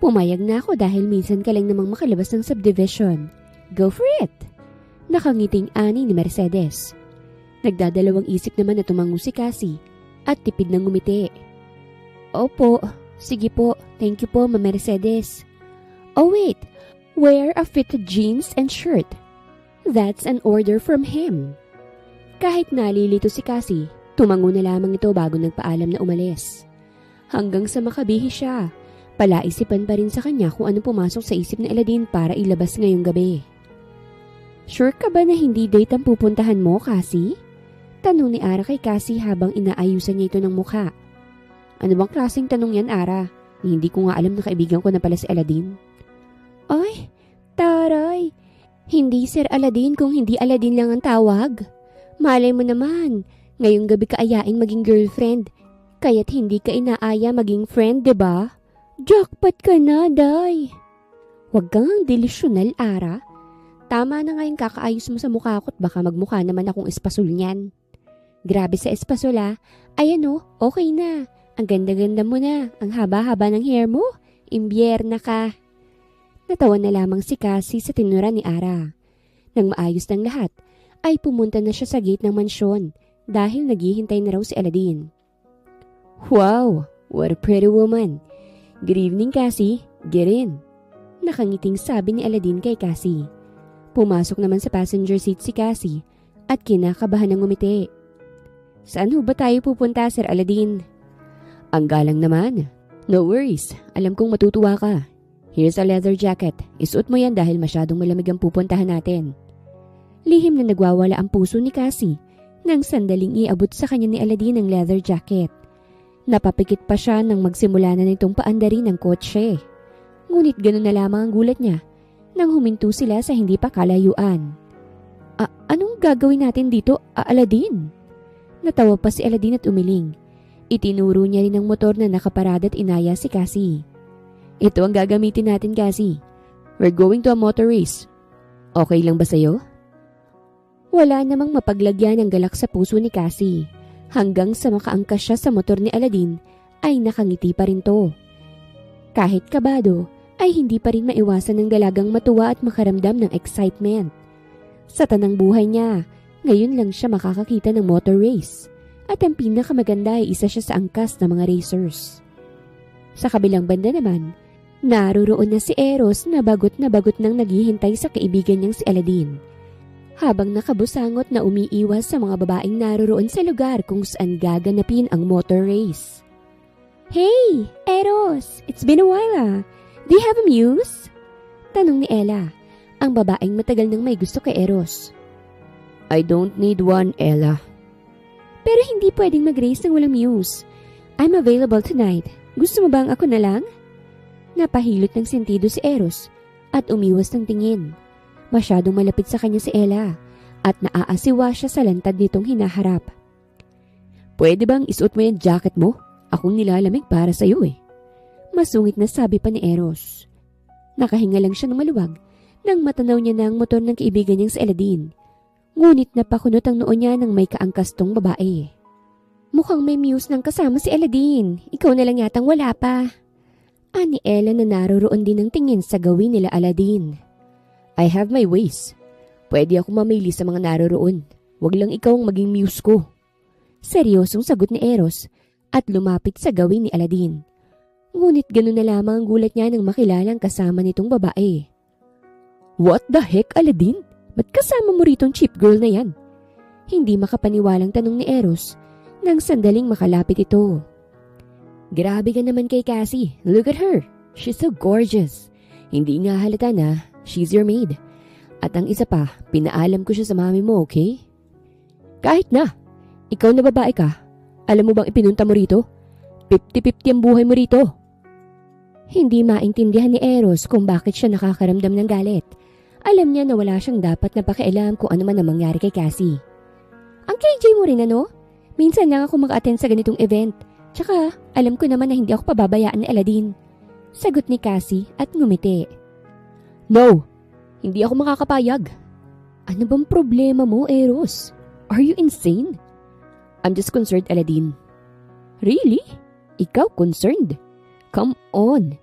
Pumayag na ako dahil minsan ka lang namang makalabas ng subdivision. Go for it! Nakangiting ani ni Mercedes. Nagdadalawang isip naman na tumango si Cassie at tipid ng ngumiti. Opo, sige po, thank you po, ma Mercedes. Oh wait, wear a fitted jeans and shirt. That's an order from him. Kahit nalilito si Cassie, tumango na lamang ito bago nagpaalam na umalis. Hanggang sa makabihis siya, palaisipan pa rin sa kanya kung ano pumasok sa isip ni Aladdin para ilabas ngayong gabi. Sure ka ba na hindi date ang pupuntahan mo, Cassie? Tanong ni Ara kay Cassie habang inaayusan niya ito ng mukha. Ano bang klaseng tanong yan, Ara? Hindi ko nga alam na kaibigan ko na pala si Aladdin. Ay, taray! Hindi Sir Aladdin kung hindi Aladdin lang ang tawag. Malay mo naman, ngayong gabi ka ayain maging girlfriend, kaya't hindi ka inaaya maging friend, diba? Jackpot ka na, day! Huwag kang delisyonal, Ara. Tama na nga yung kakaayos mo sa mukha ko't baka magmukha naman akong espasol niyan. Grabe sa espasol ah. Ayan o, okay na. Ang ganda-ganda mo na. Ang haba-haba ng hair mo. Imbierna ka. Natawa na lamang si Cassie sa tinura ni Ara. Nang maayos ng lahat, ay pumunta na siya sa gate ng mansyon dahil naghihintay na raw si Aladdin. Wow, what a pretty woman. Good evening, Cassie. Get in. Nakangiting sabi ni Aladdin kay Cassie. Pumasok naman sa passenger seat si Cassie at kinakabahan ng ngumiti. Saan ho ba tayo pupunta, Sir Aladdin? Ang galang naman. No worries, alam kong matutuwa ka. Here's a leather jacket. Isuot mo yan dahil masyadong malamig ang pupuntahan natin. Lihim na nagwawala ang puso ni Cassie nang sandaling iabot sa kanya ni Aladdin ang leather jacket. Napapikit pa siya nang magsimula na nitong paandarin ng kotse. Ngunit gano'n na lamang ang gulat niya nang huminto sila sa hindi pa kalayuan. Anong gagawin natin dito, Aladdin? Natawa pa si Aladdin at umiling. Itinuro niya rin ang motor na nakaparada at inaya si Cassie. Ito ang gagamitin natin, Cassie. We're going to a motor race. Okay lang ba sa'yo? Wala namang mapaglagyan ng galak sa puso ni Cassie. Hanggang sa makaangkas siya sa motor ni Aladdin ay nakangiti pa rin to. Kahit kabado ay hindi pa rin maiwasan ng dalagang matuwa at makaramdam ng excitement. Sa tanang buhay niya, ngayon lang siya makakakita ng motor race. At ang pinakamaganda ay isa siya sa angkas ng mga racers. Sa kabilang banda naman, naroroon na si Eros na bagot nang naghihintay sa kaibigan niyang si Aladdin. Habang nakabusangot na umiiwas sa mga babaeng naroroon sa lugar kung saan gaganapin ang motor race. Hey, Eros! It's been a while ah. Do you have a muse? Tanong ni Ella, ang babaeng matagal nang may gusto kay Eros. I don't need one, Ella. Pero hindi pwedeng mag-race ng walang muse. I'm available tonight. Gusto mo bang ako na lang? Napahilot ng sentido si Eros at umiwas ng tingin. Masyadong malapit sa kanya si Ella at naaasiwa siya sa lantad nitong hinaharap. Pwede bang isuot mo yung jacket mo? Akong nilalamig para sa'yo eh. Masungit na sabi pa ni Eros. Nakahinga lang siya ng maluwag nang matanaw niya na ang motor ng kaibigan niyang si Eladine. Ngunit napakunot ang noo niya ng may kaangkastong babae. Mukhang may muse nang kasama si Eladine. Ikaw na lang yatang wala pa. Ani Ella na naroroon din ang tingin sa gawin nila Eladine. I have my ways. Pwede ako mamili sa mga naroroon. Huwag lang ikaw ang maging muse ko. Seryosong sagot ni Eros at lumapit sa gawin ni Eladine. Ngunit gano'n na lamang ang gulat niya nang makilala ang kasama nitong babae. What the heck, Eladine? Ba't kasama mo rito ang cheap girl na yan? Hindi makapaniwalang tanong ni Eros nang sandaling makalapit ito. Grabe ka naman kay Cassie. Look at her. She's so gorgeous. Hindi nga halata na she's your maid. At ang isa pa, pinaalam ko siya sa mami mo, okay? Kahit na. Ikaw na babae ka. Alam mo bang ipinunta mo rito? 50-50 ang buhay mo rito. Hindi maintindihan ni Eros kung bakit siya nakakaramdam ng galit. Alam niya na wala siyang dapat na pakialam kung ano man ang mangyari kay Cassie. Ang KJ mo rin ano? Minsan lang ako mag-attend sa ganitong event. Tsaka alam ko naman na hindi ako pababayaan ni Eladine. Sagot ni Cassie at ngumiti. No, hindi ako makakapayag. Ano bang problema mo, Eros? Are you insane? I'm just concerned, Eladine. Really? Ikaw concerned? Come on.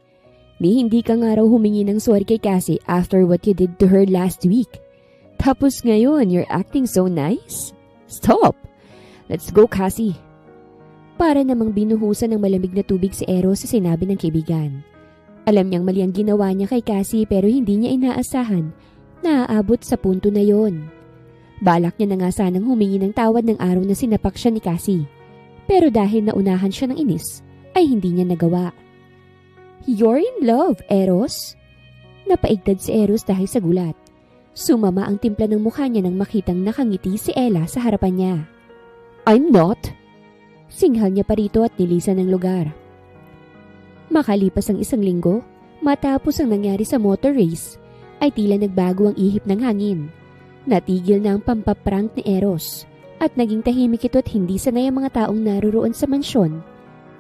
Hindi ka nga raw humingi ng sorry kay Cassie after what you did to her last week. Tapos ngayon, you're acting so nice? Stop! Let's go, Cassie. Para namang binuhusan ng malamig na tubig si Eros sa sinabi ng kaibigan. Alam niyang mali ang ginawa niya kay Cassie pero hindi niya inaasahan na aabot sa punto na yon. Balak niya na nga sanang humingi ng tawad ng araw na sinapak siya ni Cassie. Pero dahil naunahan siya ng inis, ay hindi niya nagawa. You're in love, Eros? Napaigtad si Eros dahil sa gulat. Sumama ang timpla ng mukha niya nang makitang nakangiti si Ella sa harapan niya. I'm not. Singhal niya pa rito at nilisan ng lugar. Makalipas ang isang linggo, matapos ang nangyari sa motor race, ay tila nagbago ang ihip ng hangin. Natigil na ang pampaprank ni Eros at naging tahimik ito at hindi sanay ang mga taong naroroon sa mansyon,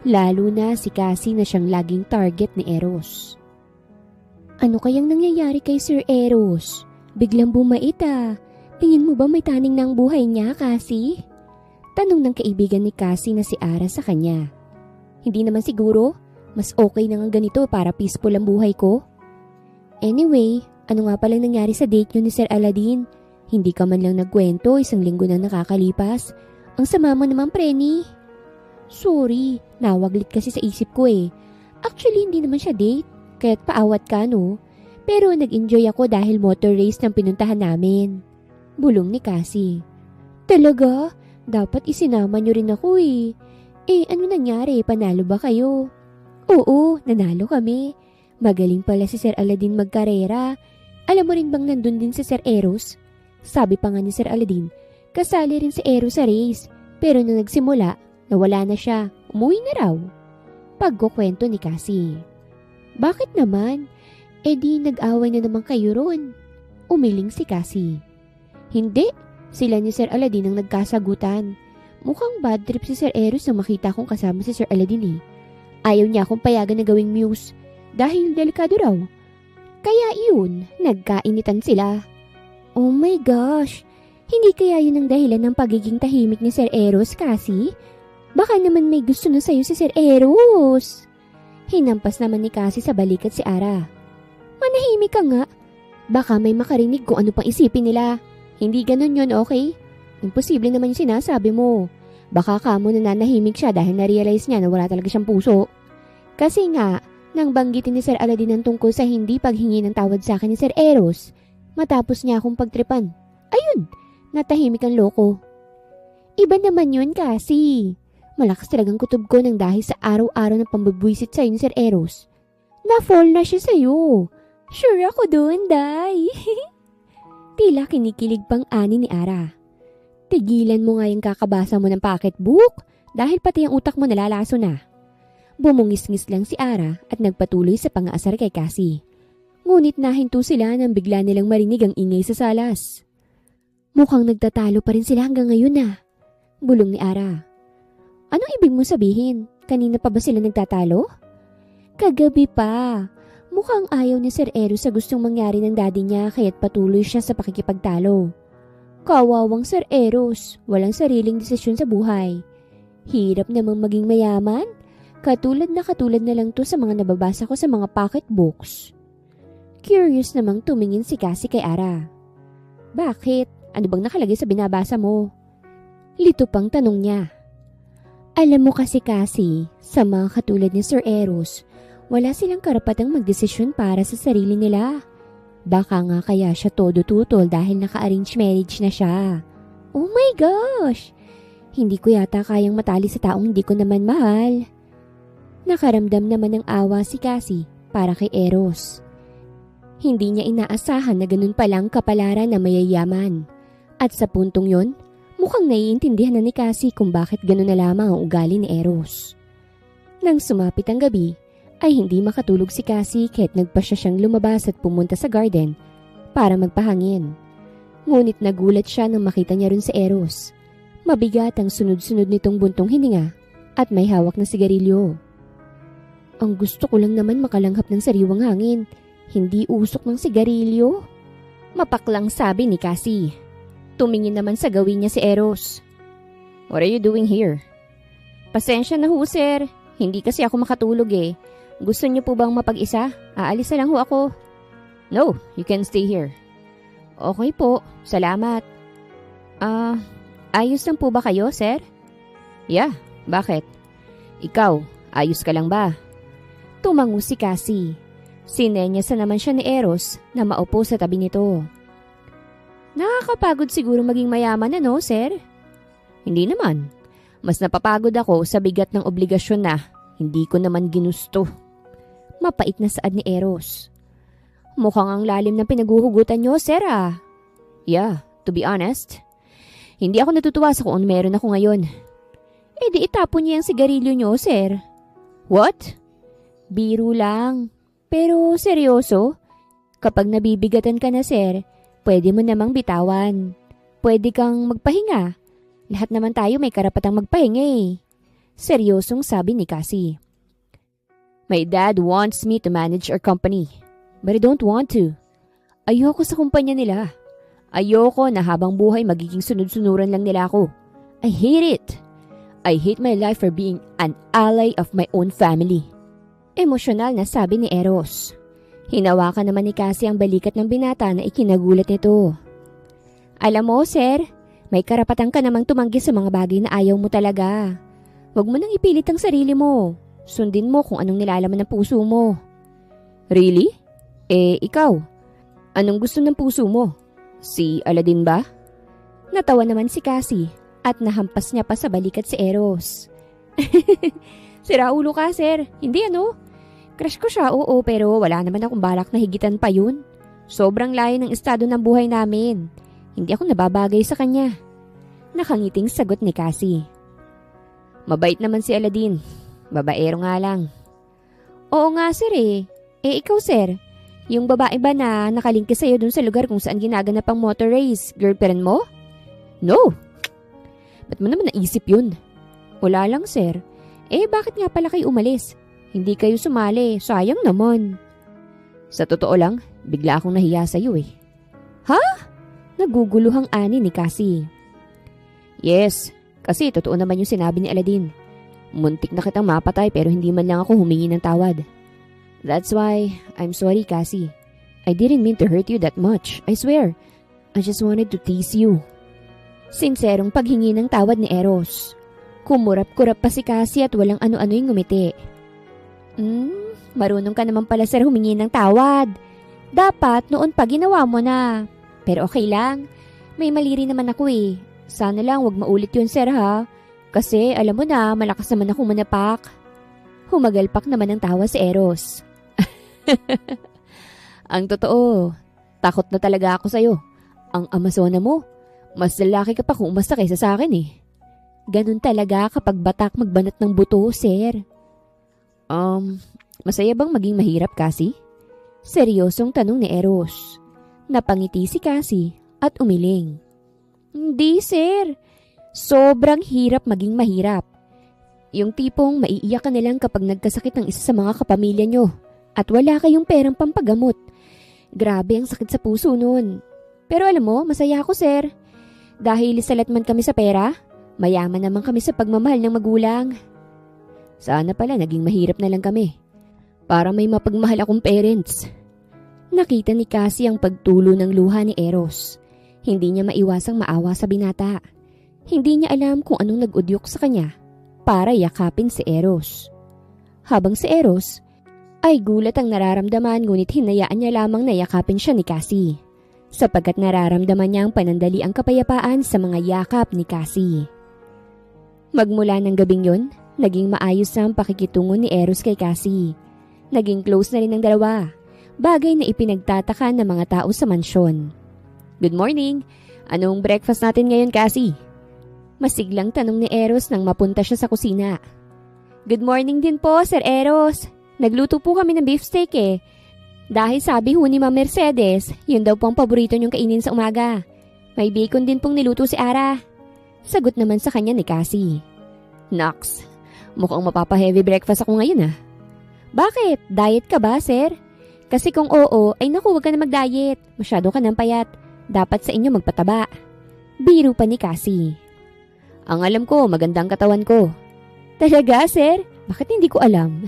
lalo na si Cassie na siyang laging target ni Eros. Ano kayang nangyayari kay Sir Eros? Biglang bumait ah. Tingin mo ba may taning ng buhay niya, Cassie? Tanong ng kaibigan ni Cassie na si Ara sa kanya. Hindi naman siguro. Mas okay na nga ganito para peaceful ang buhay ko. Anyway, ano nga palang nangyari sa date niyo ni Sir Eladine? Hindi ka man lang nagkwento, isang linggo na nakakalipas. Ang sama mo naman, Preni. Sorry, nawaglit kasi sa isip ko eh. Actually, hindi naman siya date, kaya't paawat ka no. Pero nag-enjoy ako dahil motor race ng pinuntahan namin. Bulong ni Cassie. Talaga? Dapat isinama niyo rin ako eh. Eh, ano nangyari? Panalo ba kayo? Oo, nanalo kami. Magaling pala si Sir Eladine magkarera. Alam mo rin bang nandun din si Sir Eros? Sabi pa nga ni Sir Eladine, kasali rin si Eros sa race. Pero nung nagsimula, nawala na siya. Umuwi na raw. Pagkukwento ni Cassie. Bakit naman? Eh di nag-away na naman kayo ron. Umiling si Cassie. Hindi. Sila ni Sir Eladine ang nagkasagutan. Mukhang bad trip si Sir Eros na makita kong kasama si Sir Eladine eh. Ayaw niya akong payagan na gawing muse dahil delikado raw. Kaya yun, nagkainitan sila. Oh my gosh, hindi kaya yun ang dahilan ng pagiging tahimik ni Sir Eros, Cassie? Baka naman may gusto na sa'yo si Sir Eros. Hinampas naman ni Cassie sa balikat si Ara. Manahimik ka nga. Baka may makarinig kung ano pang isipin nila. Hindi ganun yun, okay? Imposible naman yung sinasabi mo. Baka kamo nananahimik siya dahil na-realize niya na wala talaga siyang puso. Kasi nga, nang banggitin ni Sir Eladine ang tungkol sa hindi paghingi ng tawad sa akin ni Sir Eros, matapos niya akong pagtripan. Ayun, natahimik ang loko. Iba naman yun kasi. Malakas talagang kutob ko nang dahil sa araw-araw ng pambubwisit sa'yo ni Sir Eros. Na-fall na siya sa'yo. Sure ako doon, Day. Tila kinikilig pang ani ni Ara. Tigilan mo nga yung kakabasa mo ng pocketbook dahil pati ang utak mo nalalaso na. Bumungis-ngis lang si Ara at nagpatuloy sa pang-aasar kay Cassie. Ngunit nahinto sila nang bigla nilang marinig ang ingay sa salas. Mukhang nagtatalo pa rin sila hanggang ngayon na. Bulong ni Ara. Anong ibig mo sabihin? Kanina pa ba sila nagtatalo? Kagabi pa. Mukhang ayaw ni Sir Eros sa gustong mangyari ng daddy niya kaya't patuloy siya sa pakikipagtalo. Kawawang Sir Eros, walang sariling desisyon sa buhay. Hirap namang maging mayaman. Katulad na lang to sa mga nababasa ko sa mga pocketbooks. Curious namang tumingin si Cassie kay Ara. Bakit? Ano bang nakalagay sa binabasa mo? Lito pang tanong niya. Alam mo kasi Cassie, sa mga katulad ni Sir Eros, wala silang karapatang magdesisyon para sa sarili nila. Baka nga kaya siya todo tutol dahil naka-arrange marriage na siya. Oh my gosh! Hindi ko yata kayang matali sa taong hindi ko naman mahal. Nakaramdam naman ng awa si Cassie para kay Eros. Hindi niya inaasahan na ganun palang kapalaran na mayayaman. At sa puntong yon, mukhang naiintindihan na ni Cassie kung bakit ganun na lamang ang ugali ni Eros. Nang sumapit ang gabi, ay hindi makatulog si Cassie kahit nagpa siyang lumabas at pumunta sa garden para magpahangin. Ngunit nagulat siya nang makita niya rin si Eros. Mabigat ang sunod-sunod nitong buntong hininga at may hawak na sigarilyo. Ang gusto ko lang naman makalanghap ng sariwang hangin, hindi usok ng sigarilyo. Mapaklang sabi ni Cassie. Tumingin naman sa gawin niya si Eros. What are you doing here? Pasensya na ho sir, hindi kasi ako makatulog eh. Gusto niyo po bang mapag-isa? Aalis na lang ho ako. No, you can stay here. Okay po, salamat. Ayos lang po ba kayo, sir? Yeah, bakit? Ikaw, ayos ka lang ba? Tumango si Cassie. Sinenyasa naman siya ni Eros na maupo sa tabi nito. Nakakapagod siguro maging mayaman no, sir? Hindi naman. Mas napapagod ako sa bigat ng obligasyon na hindi ko naman ginusto. Mapait na saad ni Eros. Mukhang ang lalim ng pinaguhugutan niyo, sir ah. Yeah, to be honest, hindi ako natutuwa sa kung meron ako ngayon. Eh di itapon niya ang sigarilyo niyo, sir. What? Biro lang. Pero seryoso? Kapag nabibigatan ka na, sir, pwede mo namang bitawan. Pwede kang magpahinga. Lahat naman tayo may karapatang magpahinga eh. Seryosong sabi ni Cassie. My dad wants me to manage our company, but I don't want to. Ayoko sa kumpanya nila. Ayoko na habang buhay magiging sunod-sunuran lang nila ako. I hate it. I hate my life for being an ally of my own family. Emosyonal na sabi ni Eros. Hinawakan naman ni Cassie ang balikat ng binata na ikinagulat nito. Alam mo, sir, may karapatan ka namang tumanggi sa mga bagay na ayaw mo talaga. Huwag mo nang ipilit ang sarili mo. Sundin mo kung anong nilalaman ng puso mo. Really? Ikaw, anong gusto ng puso mo? Si Aladdin ba? Natawa naman si Cassie at nahampas niya pa sa balikat si Eros. Sira ulo ka, sir. Hindi ano? Crush ko siya, oo, pero wala naman akong balak na higitan pa yun. Sobrang layo ng estado ng buhay namin. Hindi ako nababagay sa kanya. Nakangiting sagot ni Cassie. Mabait naman si Aladdin. Babaero nga lang. Oo nga, sir eh. Ikaw, sir. Yung babae ba na nakalingki sa'yo dun sa lugar kung saan ginaganap ang motor race, girlfriend mo? No. Ba't mo naman naisip yun? Wala lang, sir. Bakit nga pala kayo umalis? Hindi kayo sumali. Sayang naman. Sa totoo lang, bigla akong nahiya sa'yo eh. Ha? Naguguluhang ani ni Cassie. Yes, kasi totoo naman yung sinabi ni Aladdin. Muntik na kitang mapatay pero hindi man lang ako humingi ng tawad. That's why I'm sorry, Cassie. I didn't mean to hurt you that much. I swear. I just wanted to tease you. Sinserong paghingi ng tawad ni Eros. Kumurap-kurap pa si Cassie at walang ano-ano yung ngumiti. Marunong ka naman pala sir humingi ng tawad. Dapat noon pa ginawa mo na. Pero okay lang. May mali rin naman ako eh. Sana lang wag maulit yun sir ha. Kasi alam mo na malakas naman ako manapak. Humagalpak naman ng tawa si Eros. Ang totoo, takot na talaga ako sa'yo. Ang Amazona mo, mas lalaki ka pa kung umasta kaysa sa akin eh. Ganun talaga kapag batak magbanat ng buto, sir. Masaya bang maging mahirap, Cassie? Seryosong tanong ni Eros. Napangiti si Cassie at umiling. Hindi, sir. Sobrang hirap maging mahirap. Yung tipong maiiyak ka na lang kapag nagkasakit ng isa sa mga kapamilya nyo. at wala kayong perang pampagamot. Grabe ang sakit sa puso nun. Pero alam mo, masaya ako sir. Dahil salat man kami sa pera, mayaman naman kami sa pagmamahal ng magulang. Sana pala naging mahirap na lang kami. Para may mapagmahal akong parents. Nakita ni Cassie ang pagtulo ng luha ni Eros. Hindi niya maiwasang maawa sa binata. Hindi niya alam kung anong nag-udyok sa kanya para yakapin si Eros. Habang si Eros ay gulat ang nararamdaman ngunit hinayaan niya lamang na yakapin siya ni Cassie. Sapagkat nararamdaman niya ang panandali ang kapayapaan sa mga yakap ni Cassie. Magmula ng gabing yon, naging maayos na ang pakikitungo ni Eros kay Cassie. Naging close na rin ang dalawa, bagay na ipinagtataka ng mga tao sa mansyon. Good morning! Anong breakfast natin ngayon, Cassie? Masiglang tanong ni Eros nang mapunta siya sa kusina. Good morning din po, Sir Eros. Nagluto po kami ng beefsteak eh. Dahil sabi ho ni Ma'am Mercedes, yun daw po ang paborito niyong kainin sa umaga. May bacon din pong niluto si Ara. Sagot naman sa kanya ni Cassie. Nox, mukhang mapapa-heavy breakfast ako ngayon ah. Bakit? Diet ka ba, sir? Kasi kung oo, ay naku, wag ka na mag-diet. Masyado ka ng payat. Dapat sa inyo magpataba. Biro pa ni Cassie. Ang alam ko, magandang katawan ko. Talaga, sir? Bakit hindi ko alam?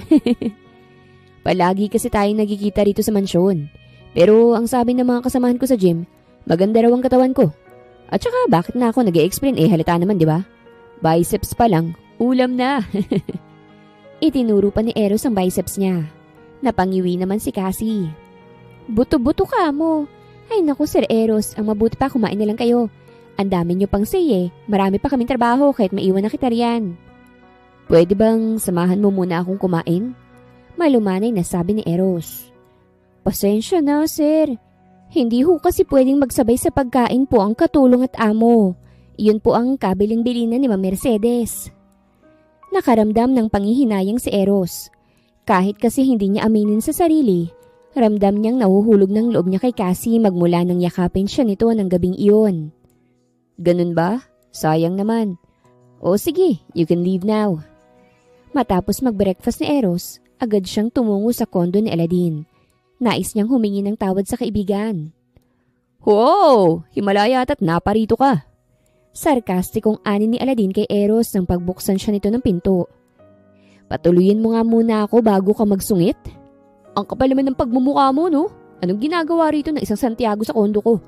Palagi kasi tayong nagkikita rito sa mansyon. Pero ang sabi ng mga kasamahan ko sa gym, maganda raw ang katawan ko. At saka bakit na ako nag-e-explain halata naman, di ba? Biceps pa lang, ulam na. Itinuro pa ni Eros ang biceps niya. Napangiwi naman si Cassie. Buto-buto ka mo. Ay naku Sir Eros, ang mabuti pa kumain na lang kayo. Ang dami niyo pang say eh. Marami pa kaming trabaho kahit maiwan na kita riyan. Pwede bang samahan mo muna akong kumain? Malumanay na sabi ni Eros. Pasensya na, sir. Hindi ho kasi pwedeng magsabay sa pagkain po ang katulong at amo. Iyon po ang kabiling-bilinan ni Ma'am Mercedes. Nakaramdam ng panghihinayang si Eros. Kahit kasi hindi niya aminin sa sarili, ramdam niyang nahuhulog ng loob niya kay Cassie magmula nang yakapin siya nito ng gabing iyon. Ganun ba? Sayang naman. O sige, you can leave now. Matapos mag-breakfast ni Eros, agad siyang tumungo sa kondo ni Aladdin. Nais niyang humingi ng tawad sa kaibigan. Wow! Himalaya at naparito ka! Sarkastikong ani ni Aladdin kay Eros nang pagbuksan siya nito ng pinto. Patuluyin mo nga muna ako bago ka magsungit. Ang kapal naman ng pagmumukha mo, no? Anong ginagawa rito ng isang Santiago sa kondo ko?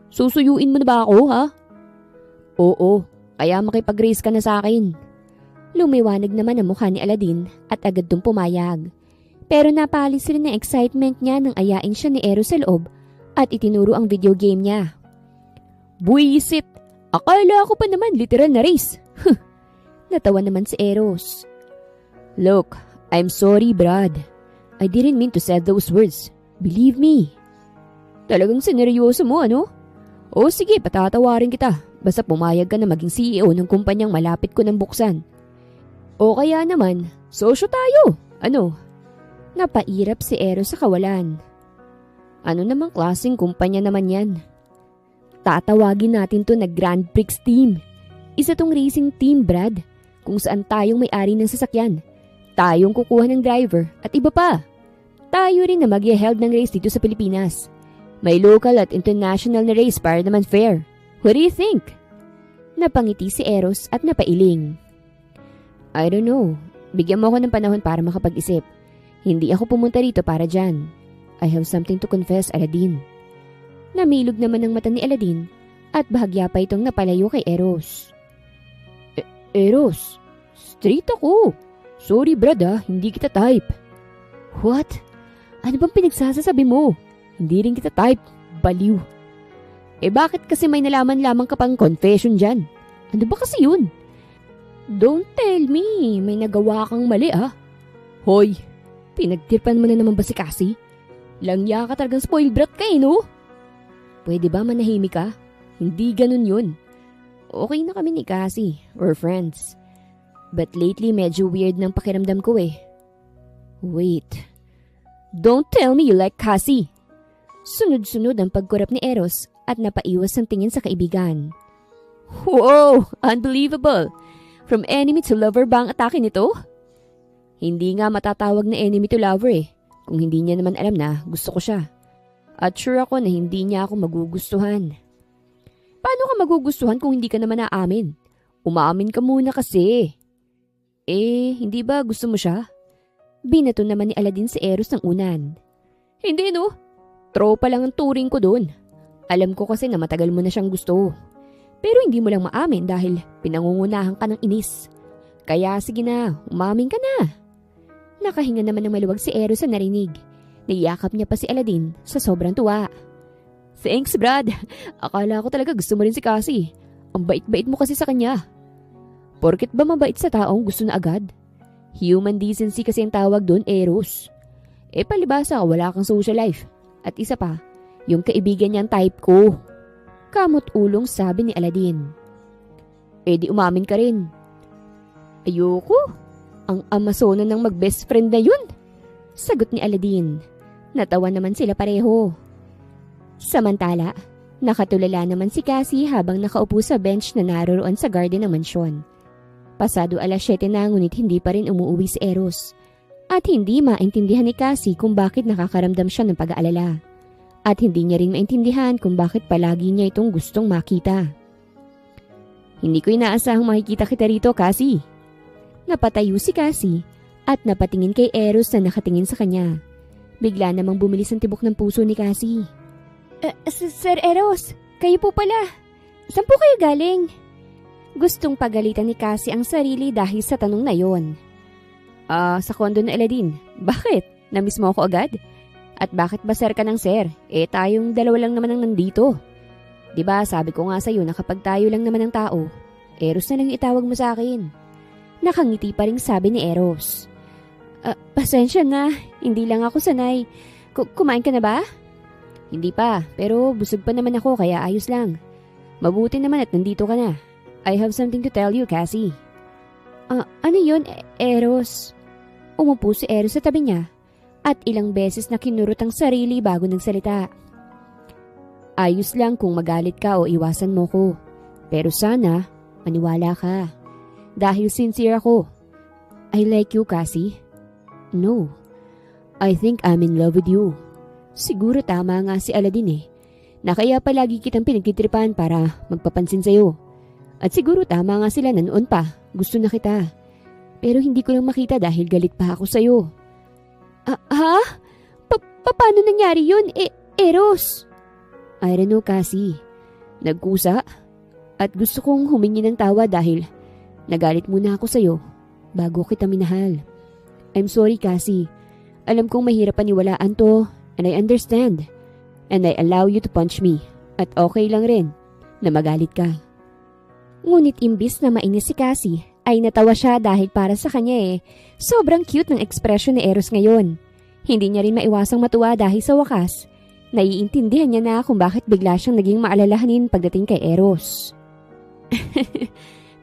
Susuyuin mo na ba ako, ha? Oo, kaya makipag-race ka na sa akin. Lumiwanag naman ang mukha ni Aladdin at agad dong pumayag. Pero napalis rin ng excitement niya nang ayain siya ni Eros sa loob at itinuro ang video game niya. Buisit! Akala ko pa naman literal na race. Natawa naman si Eros. Look, I'm sorry, Brad. I didn't mean to say those words. Believe me. Talagang sineryoso mo, ano? O sige, patatawarin kita. Basta pumayag ka na maging CEO ng kumpanyang malapit ko ng buksan. O kaya naman, sosyo tayo. Ano? Napairap si Eros sa kawalan. Ano namang klaseng kumpanya naman yan? Tatawagin natin to na Grand Prix Team. Isa tong racing team, Brad. Kung saan tayong may-ari ng sasakyan. Tayong kukuha ng driver at iba pa. Tayo rin na mag-held ng race dito sa Pilipinas. May local at international na race para naman fair. What do you think? Napangiti si Eros at napailing. I don't know. Bigyan mo ako ng panahon para makapag-isip. Hindi ako pumunta rito para dyan. I have something to confess, Aladdin. Namilog naman ang mata ni Aladdin at bahagya pa itong napalayo kay Eros. Eros, straight ako. Sorry brad hindi kita type. What? Ano bang pinagsasasabi mo? Hindi rin kita type, baliw. Bakit kasi may nalaman lamang ka pang confession dyan? Ano ba kasi yun? Don't tell me, may nagawa kang mali Hoy, pinagtirpan mo na naman ba si Cassie? Langya ka talagang spoiled brat ka no? Pwede ba manahimik ka? Hindi ganun yun. Okay na kami ni Cassie, we're friends. But lately medyo weird ng pakiramdam ko Wait, don't tell me you like Cassie. Sunod-sunod ang pagkurap ni Eros at napaiwas ang tingin sa kaibigan. Wow, unbelievable! From enemy to lover ba ang atake nito? Hindi nga matatawag na enemy to lover kung hindi niya naman alam na gusto ko siya. At sure ako na hindi niya ako magugustuhan. Paano ka magugustuhan kung hindi ka naman naamin? Umaamin ka muna kasi. Hindi ba gusto mo siya? Binato naman ni Aladdin si Eros ng unan. Hindi no, tropa lang ang turing ko doon. Alam ko kasi na matagal mo na siyang gusto. Pero hindi mo lang maamin dahil pinangungunahan ka ng inis. Kaya sige na, umamin ka na. Nakahinga naman ng maluwag si Eros sa narinig. Niyakap niya pa si Aladdin sa sobrang tuwa. Thanks Brad, akala ko talaga gusto mo rin si Cassie. Ang bait-bait mo kasi sa kanya. Porket ba mabait sa taong gusto na agad? Human decency kasi ang tawag doon, Eros. Palibasa wala kang social life. At isa pa, yung kaibigan niyang type ko. Kamot ulong sabi ni Aladdin. Di umamin ka rin. Ayoko. Ang amasonan ng mag-best friend na yun. Sagot ni Aladdin. Natawa naman sila pareho. Samantala, nakatulala naman si Cassie habang nakaupo sa bench na naroroon sa garden ng mansyon. Pasado 7:00 na ngunit hindi pa rin umuuwi si Eros. At hindi maintindihan ni Cassie kung bakit nakakaramdam siya ng pag-aalala. At hindi niya rin maintindihan kung bakit palagi niya itong gustong makita. Hindi ko inaasahang makikita kita rito, Cassie. Napatayo si Cassie at napatingin kay Eros na nakatingin sa kanya. Bigla namang bumilis ang tibok ng puso ni Cassie. Sir Eros, kayo po pala. Saan po kayo galing? Gustong pagalitan ni Cassie ang sarili dahil sa tanong na yon. Sa kondo na Aladdin. Bakit? Namiss mo ako agad? At bakit ba sir ka ng sir? Tayong dalawa lang naman ang nandito. Diba sabi ko nga sa'yo na kapag tayo lang naman ang tao, Eros na lang itawag mo sa akin. Nakangiti pa rin sabi ni Eros. Pasensya na, hindi lang ako sanay. Kumain ka na ba? Hindi pa, pero busog pa naman ako kaya ayos lang. Mabuti naman at nandito ka na. I have something to tell you, Cassie. Ano yun, Eros? Umupo si Eros sa tabi niya at ilang beses na kinurot ang sarili bago nagsalita. Ayos lang kung magalit ka o iwasan mo ko. Pero sana, maniwala ka. Dahil sincere ako. I like you, Cassie. No, I think I'm in love with you. Siguro tama nga si Aladdin na kaya palagi kitang pinagtitripan para magpapansin sa'yo. At siguro tama nga sila na noon pa, gusto na kita. Pero hindi ko lang makita dahil galit pa ako sa'yo. Ha? Paano nangyari yun, Eros? I don't know, Cassie. Nagkusa at gusto kong humingi ng tawa dahil nagalit muna ako sa'yo bago kita minahal. I'm sorry, Cassie. Alam kong mahirap paniwalaan to and I understand. And I allow you to punch me. At okay lang rin na magalit ka. Ngunit imbis na mainis si Cassie, ay natawa siya dahil para sa kanya sobrang cute ng ekspresyon ni Eros ngayon. Hindi niya rin maiwasang matuwa dahil sa wakas, naiintindihan niya na kung bakit bigla siyang naging maalalahanin pagdating kay Eros.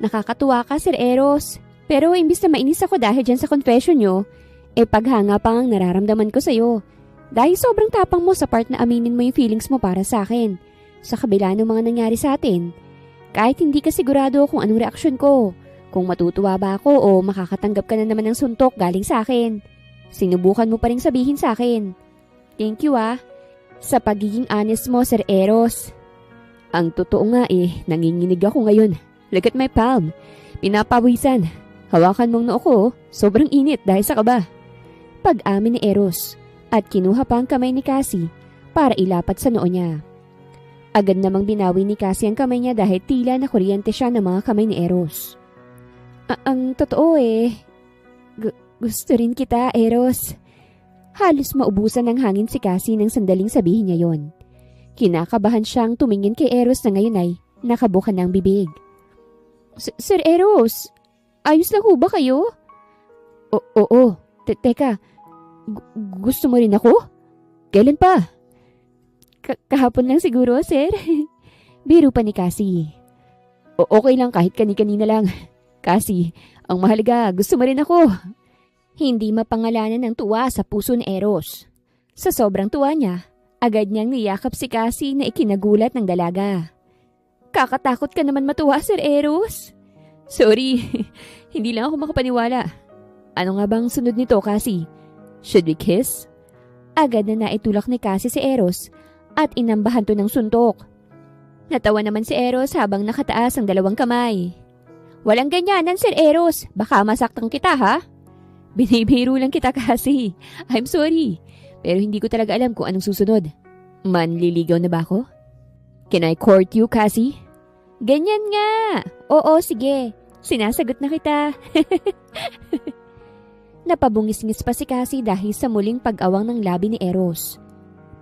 Nakakatuwa ka, Sir Eros. Pero imbis na mainis ako dahil dyan sa confession nyo, paghanga pa ang nararamdaman ko sa'yo. Dahil sobrang tapang mo sa part na aminin mo yung feelings mo para sa akin, sa kabila ng mga nangyari sa atin. Kahit hindi ka sigurado kung anong reaksyon ko, kung matutuwa ba ako o makakatanggap ka na naman ng suntok galing sa akin. Sinubukan mo pa rin sabihin sa akin. Thank you sa pagiging honest mo, Sir Eros. Ang totoo nga nanginginig ako ngayon. Look at my palm. Pinapawisan. Hawakan mong noo ko, sobrang init dahil sa kaba. Pag-amin ni Eros at kinuha pa ang kamay ni Cassie para ilapat sa noo niya. Agad namang binawi ni Cassie ang kamay niya dahil tila na kuryente siya ng mga kamay ni Eros. Ang totoo gusto rin kita, Eros. Halos maubusan ng hangin si Cassie nang sandaling sabihin niya yon. Kinakabahan siyang tumingin kay Eros na ngayon ay nakabukan ng bibig. Sir Eros, ayos lang ho ba kayo? Oo. Teka, gusto mo rin ako? Kailan pa? Kahapon lang siguro, sir. Biro pa ni Cassie. Okay lang kahit kani-kanina lang. Cassie, ang mahalaga, gusto mo rin ako. Hindi mapangalanan ng tuwa sa puso ni Eros. Sa sobrang tuwa niya, agad niyang niyakap si Cassie na ikinagulat ng dalaga. Kakatakot ka naman matuwa, Sir Eros. Sorry, hindi lang ako makapaniwala. Ano nga bang sunod nito, Cassie? Should we kiss? Agad na naitulak ni Cassie si Eros at inambahan to ng suntok. Natawa naman si Eros habang nakataas ang dalawang kamay. Walang ganyanan, Sir Eros. Baka masaktan kita, ha? Binibiro lang kita, Cassie. I'm sorry. Pero hindi ko talaga alam kung anong susunod. Manliligaw na ba ako? Can I court you, Cassie? Ganyan nga. Oo, sige. Sinasagot na kita. Napabungis-ngis pa si Cassie dahil sa muling pag-awang ng labi ni Eros.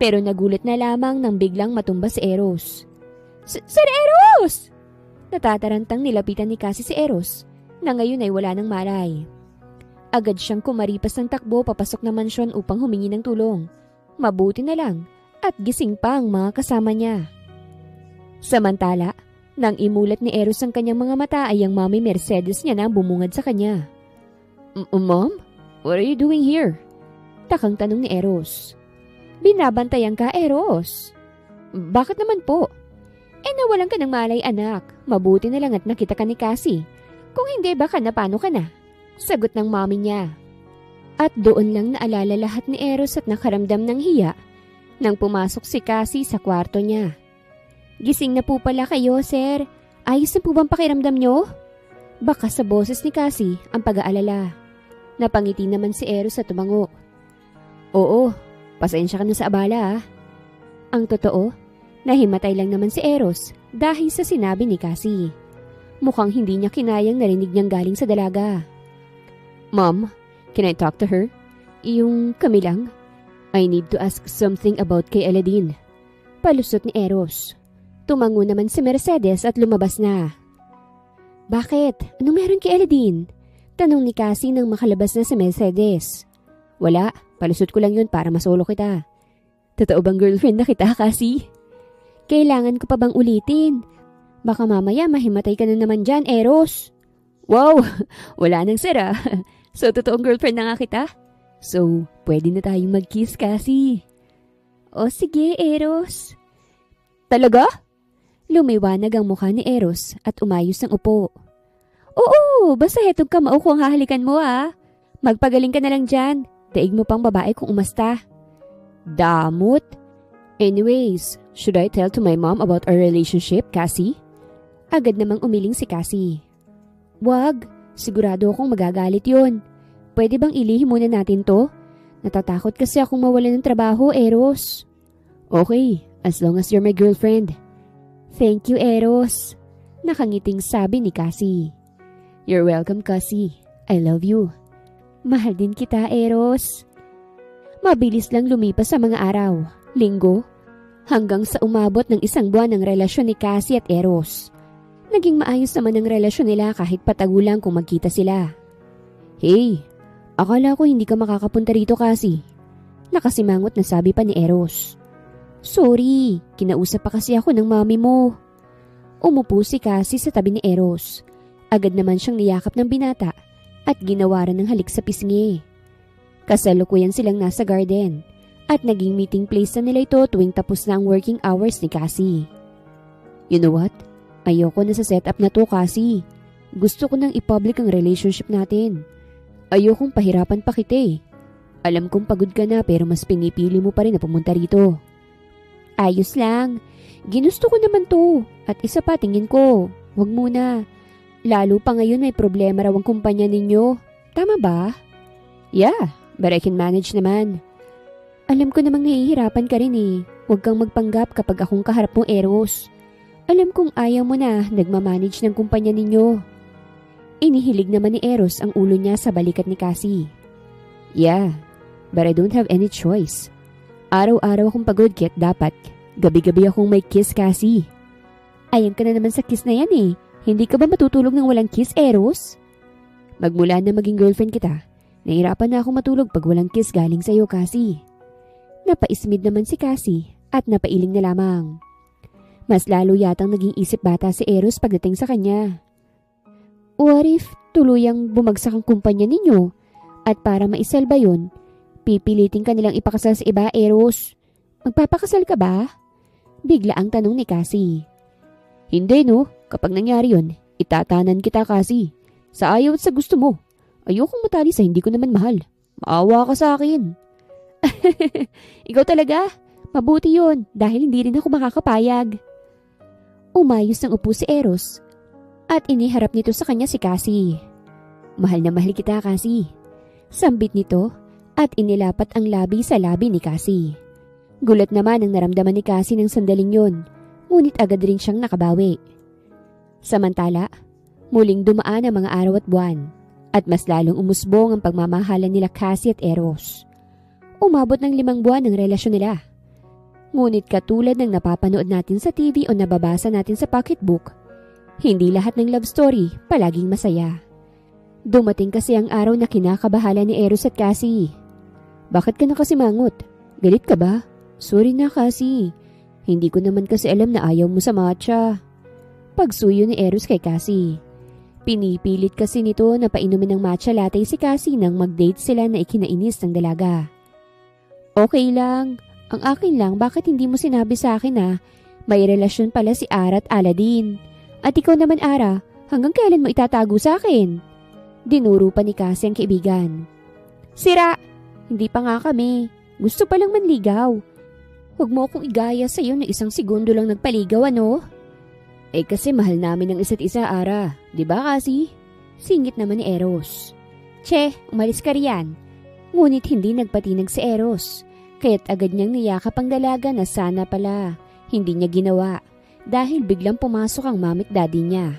Pero nagulat na lamang nang biglang matumba si Eros. Sir Eros! Natatarantang nilapitan ni Cassie si Eros na ngayon ay wala ng malay. Agad siyang kumaripas ng takbo papasok na mansyon upang humingi ng tulong. Mabuti na lang at gising pa ang mga kasama niya. Samantala, nang imulat ni Eros ang kanyang mga mata ay ang Mommy Mercedes niya na bumungad sa kanya. Mom? What are you doing here? Takang tanong ni Eros. Binabantayan ka, Eros. Bakit naman po? Nawalan ka ng malay, anak. Mabuti na lang at nakita ka ni Cassie. Kung hindi, baka napano ka na. Sagot ng mommy niya. At doon lang naalala lahat ni Eros at nakaramdam ng hiya nang pumasok si Cassie sa kwarto niya. Gising na po pala kayo, sir. Ayos na po bang pakiramdam nyo? Baka sa boses ni Cassie ang pag-aalala. Napangiti naman si Eros at tumango. Oo, pasensya ka na sa abala, ah. Ang totoo, nahimatay lang naman si Eros dahil sa sinabi ni Cassie. Mukhang hindi niya kinayang narinig niyang galing sa dalaga. Mom, can I talk to her? Yung kami lang? I need to ask something about kay Aladin. Palusot ni Eros. Tumango naman si Mercedes at lumabas na. Bakit? Anong meron kay Aladin? Tanong ni Cassie nang makalabas na si Mercedes. Wala, palusot ko lang yun para masolo kita. Totoo bang girlfriend na kita, Cassie? Kailangan ko pa bang ulitin? Baka mamaya mahimatay ka na naman dyan, Eros. Wow, wala nang sira. So, totoong girlfriend na nga kita? So, pwede na tayong mag-kiss, Cassie. O sige, Eros. Talaga? Lumiwanag ang mukha ni Eros at umayos ang upo. Oo, basta hetong kamao ko ang hahalikan mo, ah. Magpagaling ka na lang dyan. Daig mo pang babae kung umasta. Damot. Anyways, should I tell to my mom about our relationship, Cassie? Agad namang umiling si Cassie. Wag, sigurado akong magagalit yun. Pwede bang ilihim muna natin to? Natatakot kasi akong mawalan ng trabaho, Eros. Okay, as long as you're my girlfriend. Thank you, Eros. Nakangiting sabi ni Cassie. You're welcome, Cassie. I love you. Mahal din kita, Eros. Mabilis lang lumipas sa mga araw, linggo, hanggang sa umabot ng 1 buwan ng relasyon ni Cassie at Eros. Naging maayos naman ang relasyon nila kahit patagulang kung magkita sila. Hey, akala ko hindi ka makakapunta rito, Cassie. Nakasimangot na sabi pa ni Eros. Sorry, kinausap pa kasi ako ng mami mo. Umupo si Cassie sa tabi ni Eros. Agad naman siyang niyakap ng binata at ginawaran ng halik sa pisngi. Kasalukuyan silang nasa garden at naging meeting place na nila ito tuwing tapos na ang working hours ni Cassie. You know what? Ayoko na sa setup na to, Cassie. Gusto ko nang i-public ang relationship natin. Ayokong pahirapan pa kita eh. Alam kong pagod ka na pero mas pinipili mo pa rin na pumunta rito. Ayos lang. Ginusto ko naman to. At isa pa tingin ko. Huwag muna. Lalo pa ngayon may problema raw ang kumpanya ninyo. Tama ba? Yeah, but I can manage naman. Alam ko namang nahihirapan ka rin eh. Huwag kang magpanggap kapag akong kaharap mo, Eros. Alam kong ayaw mo na nagmamanage ng kumpanya ninyo. Inihilig naman ni Eros ang ulo niya sa balikat ni Cassie. Yeah, but I don't have any choice. Araw-araw akong pagod kaya't dapat gabi-gabi akong may kiss, Cassie. Ayan ka na naman sa kiss na yan eh. Hindi ka ba matutulog ng walang kiss, Eros? Magmula na maging girlfriend kita, nahirapan na akong matulog pag walang kiss galing sa'yo, Cassie. Napaismid naman si Cassie at napailing na lamang. Mas lalo yatang naging isip bata si Eros pagdating sa kanya. What if tuluyang bumagsak ang kumpanya ninyo? At para maisalba yun, pipilitin ka nilang ipakasal sa iba, Eros. Magpapakasal ka ba? Bigla ang tanong ni Cassie. Hindi no, kapag nangyari yun, itatanan kita, Cassie. Sa ayaw at sa gusto mo. Ayokong matali sa hindi ko naman mahal. Maawa ka sa akin. Ikaw talaga? Mabuti yun dahil hindi rin ako makakapayag. Umayos ng upo si Eros at iniharap nito sa kanya si Cassie. Mahal na mahal kita, Cassie. Sambit nito at inilapat ang labi sa labi ni Cassie. Gulat naman ang naramdaman ni Cassie ng sandaling yun, ngunit agad rin siyang nakabawi. Samantala, muling dumaan ang mga araw at buwan at mas lalong umusbong ang pagmamahalan nila Cassie at Eros. Umabot ng 5 buwan ang relasyon nila. Ngunit katulad ng napapanood natin sa TV o nababasa natin sa pocketbook, hindi lahat ng love story palaging masaya. Dumating kasi ang araw na kinakabahala ni Eros at Cassie. Bakit ka na kasi mangot? Galit ka ba? Sorry na, Cassie. Hindi ko naman kasi alam na ayaw mo sa matcha. Pagsuyo ni Eros kay Cassie. Pinipilit kasi nito na painumin ng matcha latte si Cassie nang mag-date sila na ikinainis ng dalaga. Okay lang. Ang akin lang, bakit hindi mo sinabi sa akin na may relasyon pala si Ara at Aladdin? At ikaw naman, Ara, hanggang kailan mo itatago sa akin? Dinuro pa ni Cassie ang kaibigan. Sira! Hindi pa nga kami. Gusto pa lang manligaw. Huwag mo akong igaya sa'yo na 1 segundo lang nagpaligaw, ano? Eh kasi mahal namin ang isa't isa, Ara. Diba, Cassie? Singit naman ni Eros. Che, umalis ka riyan. Ngunit hindi nagpatinag si Eros. Kaya't agad niyang niyakap ang dalaga na sana pala hindi niya ginawa dahil biglang pumasok ang mamit daddy niya.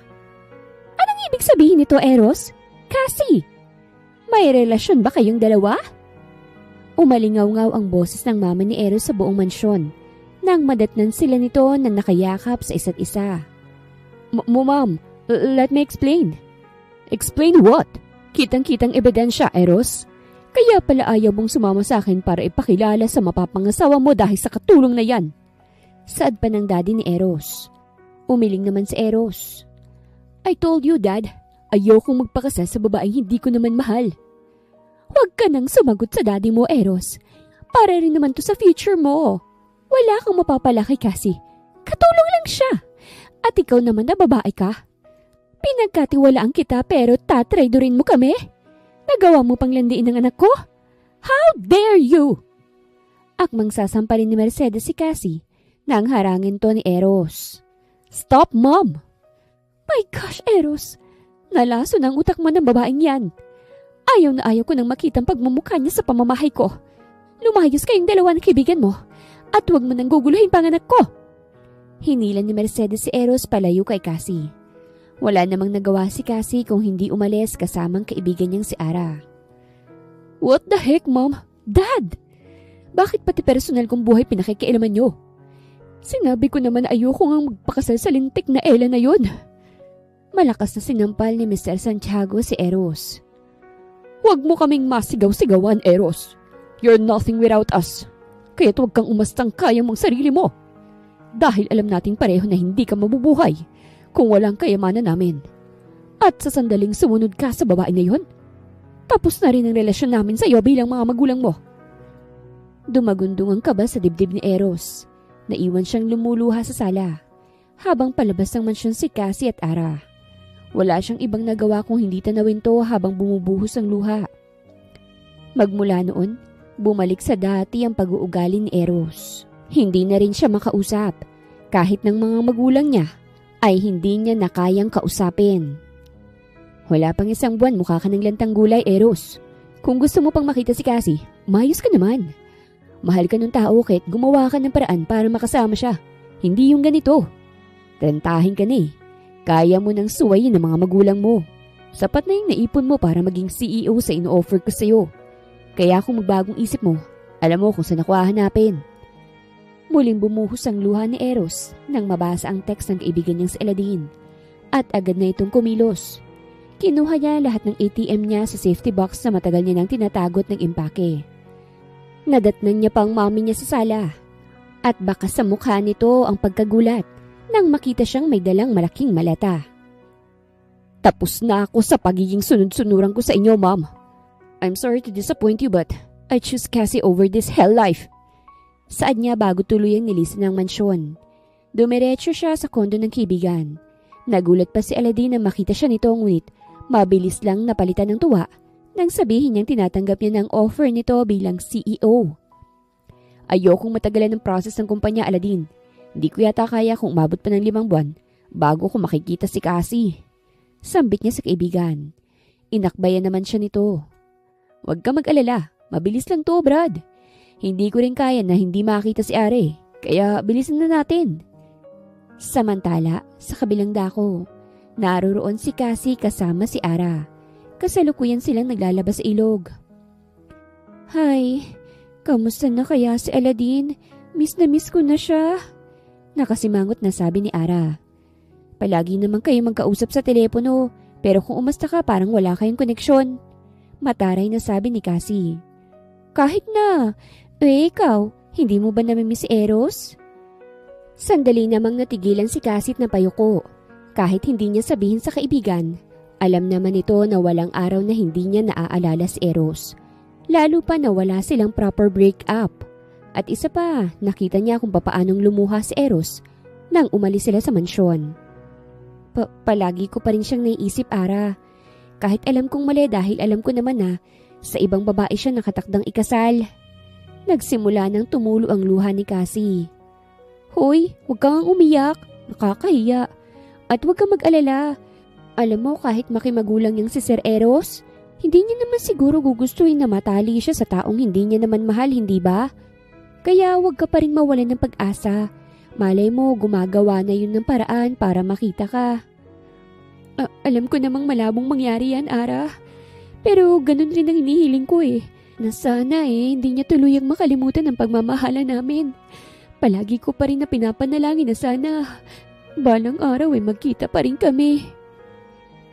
Anong ibig sabihin nito, Eros? Cassie, may relasyon ba kayong dalawa? Umalingaw-ngaw ang boses ng mama ni Eros sa buong mansyon nang madatnan sila nito na nakayakap sa isa't isa. Ma'am, let me explain. Explain what? Kitang-kitang ebidensya, Eros. Kaya pala ayaw mong sumama sa akin para ipakilala sa mapapangasawa mo dahil sa katulong na yan. Saad pa ng daddy ni Eros. Umiling naman si Eros. I told you, Dad, ayaw kong magpakasal sa babaeng hindi ko naman mahal. Huwag ka nang sumagot sa daddy mo, Eros. Para rin naman to sa future mo. Wala kang mapapala kay Cassie. Katulong lang siya. At ikaw naman na babae ka. Pinagkatiwalaan kita pero tatraydorin mo kami? Nagawa mo pang landiin ng anak ko? How dare you? Akmang sasampalin ni Mercedes si Cassie nang harangin to ni Eros. Stop, Mom! My gosh, Eros! Nalaso ng utak mo ng babaeng yan. Ayaw na ayaw ko nang makita ang pagmumukha niya sa pamamahay ko. Lumayos kayong dalawa ng kaibigan mo at huwag mo nang guguluhin panganak ko. Hinilan ni Mercedes si Eros palayo kay Cassie. Wala namang nagawa si Cassie kung hindi umalis kasamang kaibigan niyang si Ara. What the heck, Mom? Dad! Bakit pati personal kong buhay pinakikialaman niyo? Sinabi ko naman na ayoko ngang magpakasal sa lintik na Ella na yun. Malakas na sinampal ni Mr. Santiago si Eros. Huwag mo kaming masigaw-sigawan, Eros. You're nothing without us. Kaya't huwag kang umastang kaya mong sarili mo. Dahil alam nating pareho na hindi ka mabubuhay kung walang kayamanan namin. At sa sandaling sumunod ka sa babae na yun, tapos na rin ang relasyon namin sa iyo bilang mga magulang mo. Dumagundong ang kaba sa dibdib ni Eros. Naiwan siyang lumuluha sa sala, habang palabas ng mansyon si Cassie at Ara. Wala siyang ibang nagawa kung hindi tanawin to habang bumubuhos ang luha. Magmula noon, bumalik sa dati ang pag-uugali ni Eros. Hindi na rin siya makausap, kahit ng mga magulang niya ay hindi niya na kayang kausapin. Wala pang 1 buwan mukha ka ng lantang gulay, Eros. Kung gusto mo pang makita si Cassie, mayos ka naman. Mahal ka ng tao kahit gumawa ka ng paraan para makasama siya. Hindi yung ganito. Tentahin ka na eh. Kaya mo nang suwayin ng mga magulang mo. Sapat na yung naipon mo para maging CEO sa ino-offer ko sa'yo. Kaya kung magbagong isip mo, alam mo kung saan ako hahanapin. Muling bumuhos ang luha ni Eros nang mabasa ang text ng kaibigan niyang si Aladdin. At agad na itong kumilos. Kinuha niya lahat ng ATM niya sa safety box na matagal niya nang tinatagot ng impake. Nadatnan niya pang mami niya sa sala. At baka sa mukha nito ang pagkagulat nang makita siyang may dalang malaking maleta. Tapos na ako sa pagiging sunod-sunuran ko sa inyo, Mom. I'm sorry to disappoint you but I choose Cassie over this hell life. Saad niya bago tuluyang nilisan ng mansyon. Dumiretso siya sa kondo ng kaibigan. Nagulat pa si Aladdin na makita siya nito ngunit mabilis lang napalitan ng tuwa nang sabihin niyang tinatanggap niya ng offer nito bilang CEO Ayokong matagalan ng process ng kumpanya, Aladdin. Hindi ko yata kaya kung umabot pa ng 5 buwan bago ko makikita si Cassie. Sambit niya sa kaibigan. Inakbayan naman siya nito. Huwag ka mag-alala, mabilis lang to, Brad. Hindi ko rin kaya na hindi makita si Are, kaya bilisan na natin. Samantala, sa kabilang dako, naroroon si Cassie kasama si Ara. Kasalukuyan silang naglalabas sa ilog. Hay, kamusta na kaya si Aladdin? Miss na miss ko na siya. Nakasimangot na sabi ni Ara. Palagi naman kayo magkausap sa telepono, pero kung umasta ka parang wala kayong koneksyon. Mataray na sabi ni Cassie. Kahit na, ikaw, hindi mo ba namimiss si Eros? Sandali namang natigilan si Cassie na payuko. Kahit hindi niya sabihin sa kaibigan, alam naman ito na walang araw na hindi niya naaalala si Eros. Lalo pa na wala silang proper break-up. At isa pa, nakita niya kung papaanong lumuha si Eros nang umalis sila sa mansyon. Palagi ko pa rin siyang naiisip, Ara. Kahit alam kong mali dahil alam ko naman na sa ibang babae siya nakatakdang ikasal. Nagsimula nang tumulo ang luha ni Cassie. Hoy, huwag kang umiyak. Nakakahiya. At huwag kang mag-alala. Alam mo, kahit makimagulang yung si Sir Eros, hindi niya naman siguro gugustuhin na matali siya sa taong hindi niya naman mahal, hindi ba? Kaya huwag ka pa rin mawalan ng pag-asa. Malay mo, gumagawa na yun ng paraan para makita ka. Alam ko namang malabong mangyari yan, Ara. Pero ganun rin ang hinihiling ko na sana hindi niya tuluyang makalimutan ang pagmamahala namin. Palagi ko pa rin na pinapanalangin na sana balang araw magkita pa rin kami.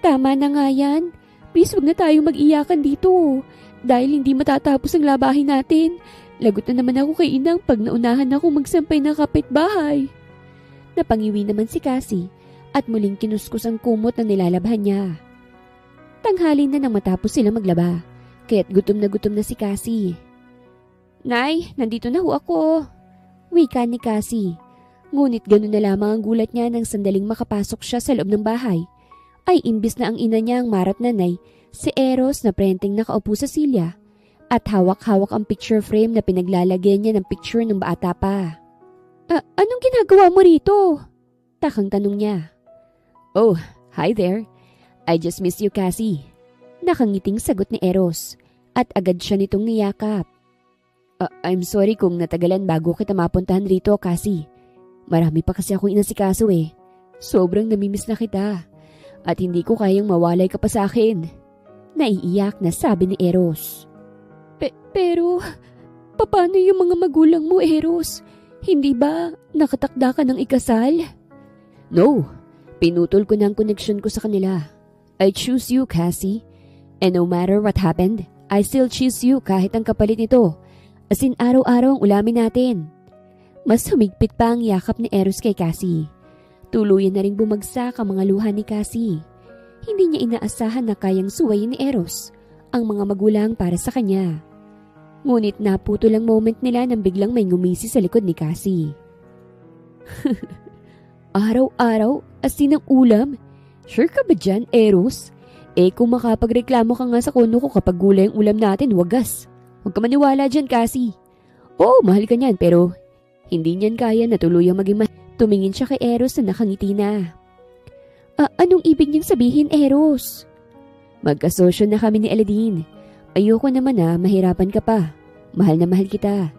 Tama na nga yan. Please wag na tayo mag-iyakan dito. Dahil hindi matatapos ang labahin natin. Lagot na naman ako kay Inang pag naunahan ako magsampay ng kapitbahay. Napangiwi naman si Cassie at muling kinuskus ang kumot na nilalabhan niya. Tanghali na nang matapos sila maglaba, kaya't gutom na si Cassie. Nay, nandito na ho ako. Wika ni Cassie. Ngunit gano'n na lamang ang gulat niya nang sandaling makapasok siya sa loob ng bahay. Ay imbis na ang ina niya ang marat nanay, si Eros na prenteng nakaupo sa silya at hawak-hawak ang picture frame na pinaglalagyan niya ng picture ng bata pa. Anong ginagawa mo rito? Takang tanong niya. Oh, hi there. I just miss you, Cassie. Nakangiting sagot ni Eros at agad siya nitong niyakap. I'm sorry kung natagalan bago kita mapuntahan rito, Cassie. Marami pa kasi akong inasikaso Sobrang namimiss na kita at hindi ko kayang mawalay ka pa sa akin. Naiiyak na sabi ni Eros. Pero, paano yung mga magulang mo, Eros? Hindi ba nakatakda ka ng ikasal? No, pinutol ko na ang koneksyon ko sa kanila. I choose you, Cassie. And no matter what happened, I still choose you kahit ang kapalit nito. As in araw-araw ang ulamin natin. Mas humigpit pa ang yakap ni Eros kay Cassie. Tuluyan na ring bumagsak ang mga luha ni Cassie. Hindi niya inaasahan na kayang suwayin ni Eros ang mga magulang para sa kanya. Ngunit naputol ang moment nila nang biglang may ngumisi sa likod ni Cassie. Araw-araw, asin ang ulam? Sure ka ba dyan, Eros? Kung makapagreklamo ka nga sa kono ko kapag gulay ang ulam natin, wagas. Huwag ka maniwala dyan, Cassie. Oo, mahal ka niyan, pero hindi niyan kaya na tuluyang maging Tumingin siya kay Eros na nakangiti na. Anong ibig niyang sabihin, Eros? Magkasosyo na kami ni Aladdin. Ayoko naman na mahirapan ka pa. Mahal na mahal kita.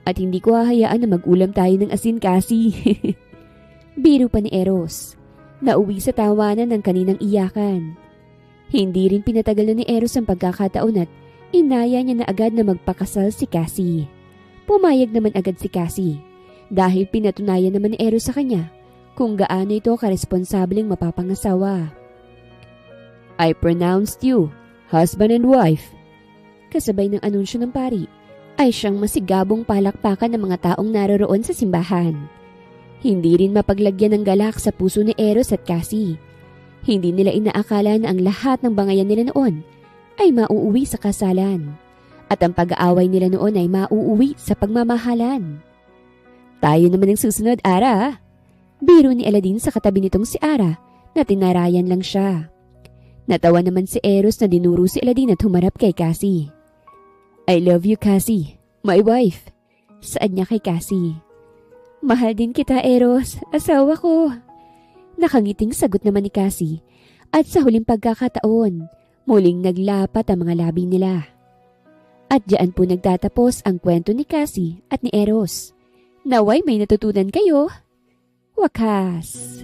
At hindi ko hahayaan na mag-ulam tayo ng asin, Cassie. Biro pa ni Eros. Nauwi sa tawanan ng kaninang iyakan. Hindi rin pinatagal na ni Eros ang pagkakataon at inaya niya na agad na magpakasal si Cassie. Pumayag naman agad si Cassie dahil pinatunayan naman ni Eros sa kanya kung gaano ito karesponsableng mapapangasawa. I pronounced you husband and wife. Kasabay ng anunsyo ng pari, ay siyang masigabong palakpakan ng mga taong naroroon sa simbahan. Hindi rin mapaglagyan ng galak sa puso ni Eros at Cassie. Hindi nila inaakala na ang lahat ng bangayan nila noon ay mauuwi sa kasalan. At ang pag-aaway nila noon ay mauuwi sa pagmamahalan. Tayo naman ang susunod, Ara. Biro ni Aladdin sa katabi nitong si Ara na tinarayan lang siya. Natawa naman si Eros na dinuro si Aladdin at humarap kay Cassie. I love you, Cassie, my wife. Saad niya kay Cassie. Mahal din kita, Eros. Asawa ko. Nakangiting sagot naman ni Cassie at sa huling pagkakataon, muling naglapat ang mga labi nila. At diyan po nagtatapos ang kwento ni Cassie at ni Eros. Naway may natutunan kayo. Wakas.